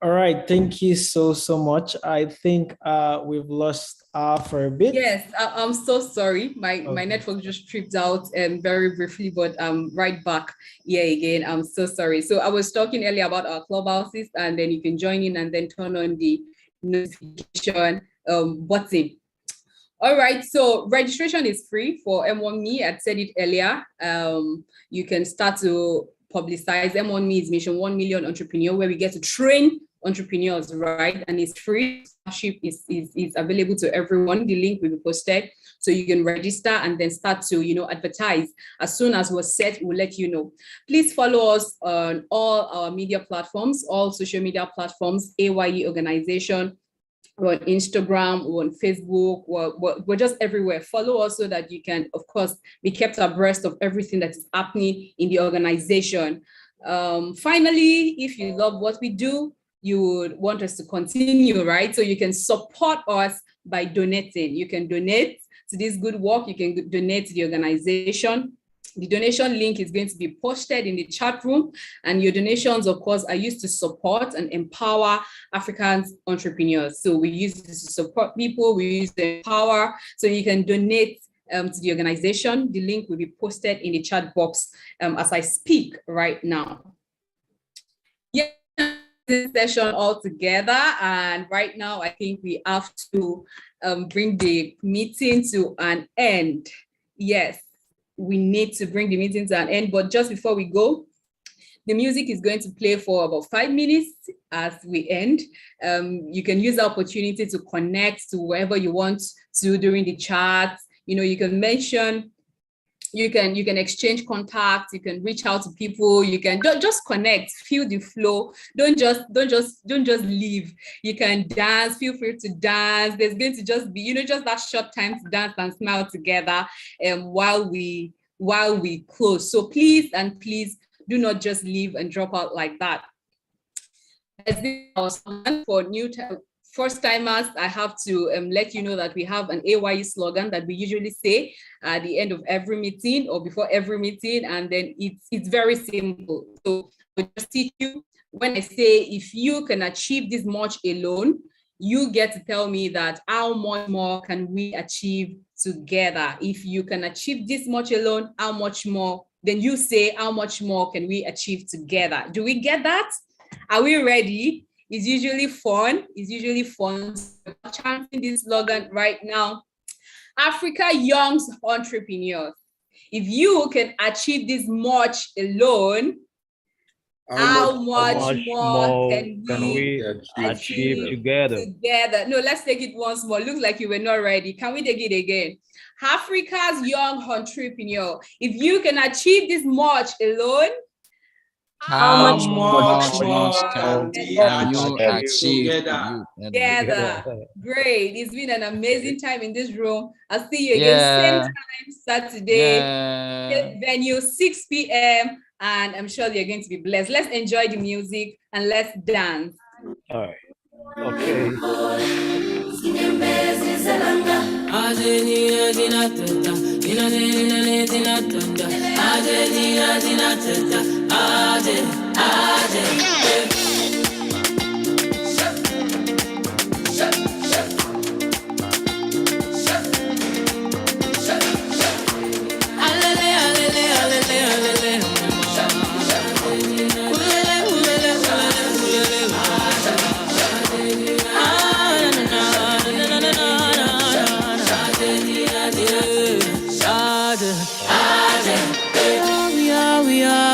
All right, thank you so much. I think we've lost for a bit. Yes, I'm so sorry. My network just tripped out very briefly, but I'm right back here again. I'm so sorry. So I was talking earlier about our clubhouses, and then you can join in and then turn on the notification button. All right, so registration is free for M1Me. I said it earlier. You can start to publicize. M1Me is Mission 1 Million Entrepreneur, where we get to train entrepreneurs, right? And it's free. Scholarship is available to everyone. The link will be posted, so you can register and then start to advertise. As soon as we're set, we'll let you know. Please follow us on all our media platforms, all social media platforms, A.Y.E organization. We're on Instagram, we're on Facebook, we're just everywhere. Follow us so that you can, of course, be kept abreast of everything that is happening in the organization. Finally, if you love what we do, you would want us to continue, right? So you can support us by donating. You can donate to this good work. You can donate to the organization. The donation link is going to be posted in the chat room, and your donations, of course, are used to support and empower African entrepreneurs. So we use this to support people, we use to empower, so you can donate to the organization. The link will be posted in the chat box as I speak right now. Yeah, this session all together, and right now I think we have to bring the meeting to an end. Yes. We need to bring the meeting to an end, but just before we go, the music is going to play for about 5 minutes as we end. You can use the opportunity to connect to wherever you want to during the chat. You can mention, you can exchange contacts, you can reach out to people, you can just connect, feel the flow. Don't just leave. You can dance, feel free to dance. There's going to just be, just that short time to dance and smile together while we close. So please do not just leave and drop out like that. As this is our slogan for first timers, I have to let you know that we have an A.Y.E slogan that we usually say at the end of every meeting or before every meeting, and then it's very simple. So I'll just teach you. When I say if you can achieve this much alone, you get to tell me that how much more can we achieve together? If you can achieve this much alone, how much more? Then you say how much more can we achieve together? Do we get that? Are we ready? It's usually fun. It's usually fun. So I'm chanting this slogan right now. Africa Young Entrepreneurs. If you can achieve this much alone, how much more can we achieve together? No, let's take it once more. Looks like you were not ready. Can we take it again? Africa's young entrepreneur. If you can achieve this much alone, how much more can you achieve together? Great. It's been an amazing time in this room. I'll see you again same time Saturday, venue 6 p.m. and I'm sure you're going to be blessed. Let's enjoy the music and let's dance. All right. Okay.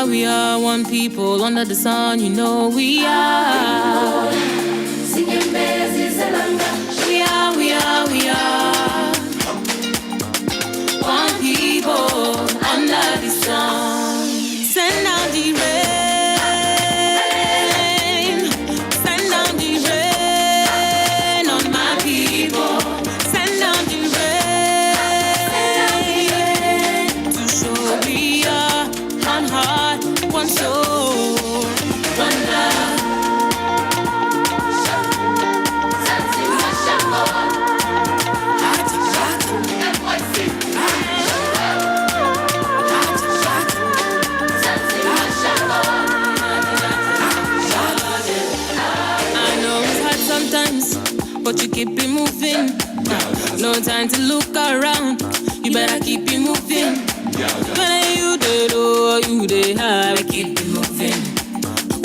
We are one people under the sun, you know we are. Singing praises along. We are one people under the sun. Send down the rain, send down the rain on my people. Send down the rain to show we are one heart, one soul, one love. But you keep it moving. No time to look around. You better keep it moving. When you the low, you the high, keep it moving.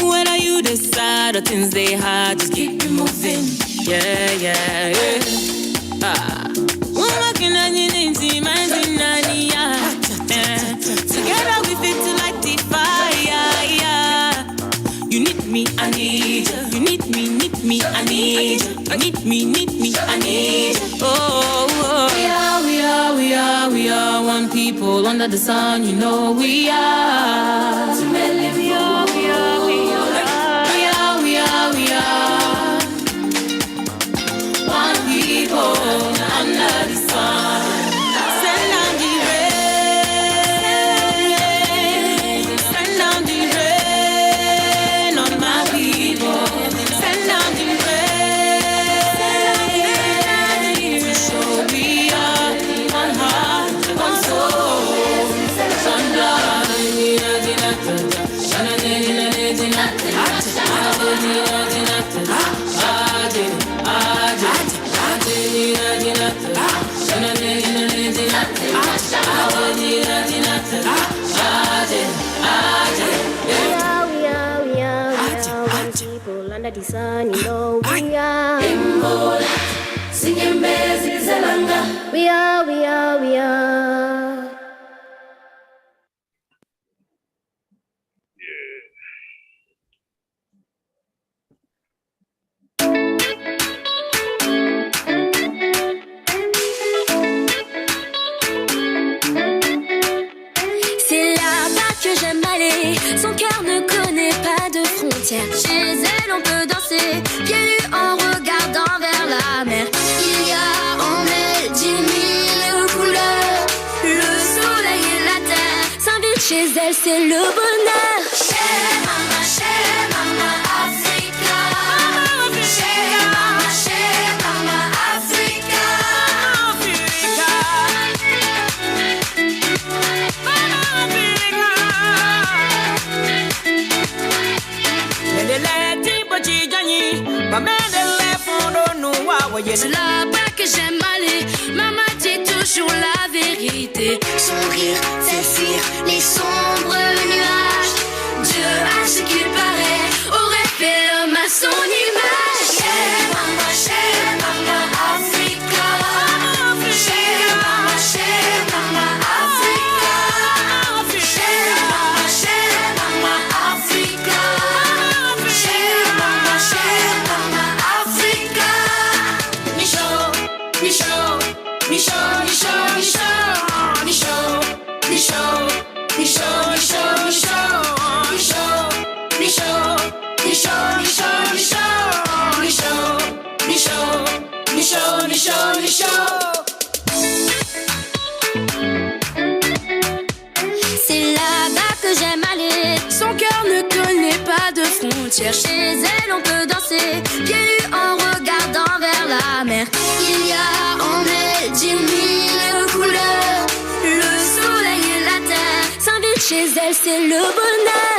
When are you the side of things they hard, just keep it moving. Yeah. Together we fit to light the fire. You need me, I need you. You need me, I need you. You need me, I need you. Oh. We are one people under the sun, you know we are. We are. One people under the sun. Send down the rain. Send down the rain on my people. Send down the rain to show we are one heart, one soul, one love. We are one people under the sun, you know we are. Singing praises along. We are. C'est là-bas que j'aime aller. Son cœur ne connaît pas de frontières. Chez elle, on peut danser, pieds nus en regardant vers la mer. Il y a en elle 10 000 couleurs. Le soleil et la terre s'invitent chez elle, c'est le bonheur. Chez Mama Africa. C'est là-bas que j'aime aller. Son cœur ne connaît pas de frontières. Chez elle, on peut danser pieds nus en regardant vers la mer. Il y a en elle 10 000 couleurs. Le soleil et la terre s'invitent chez elle, c'est le bonheur.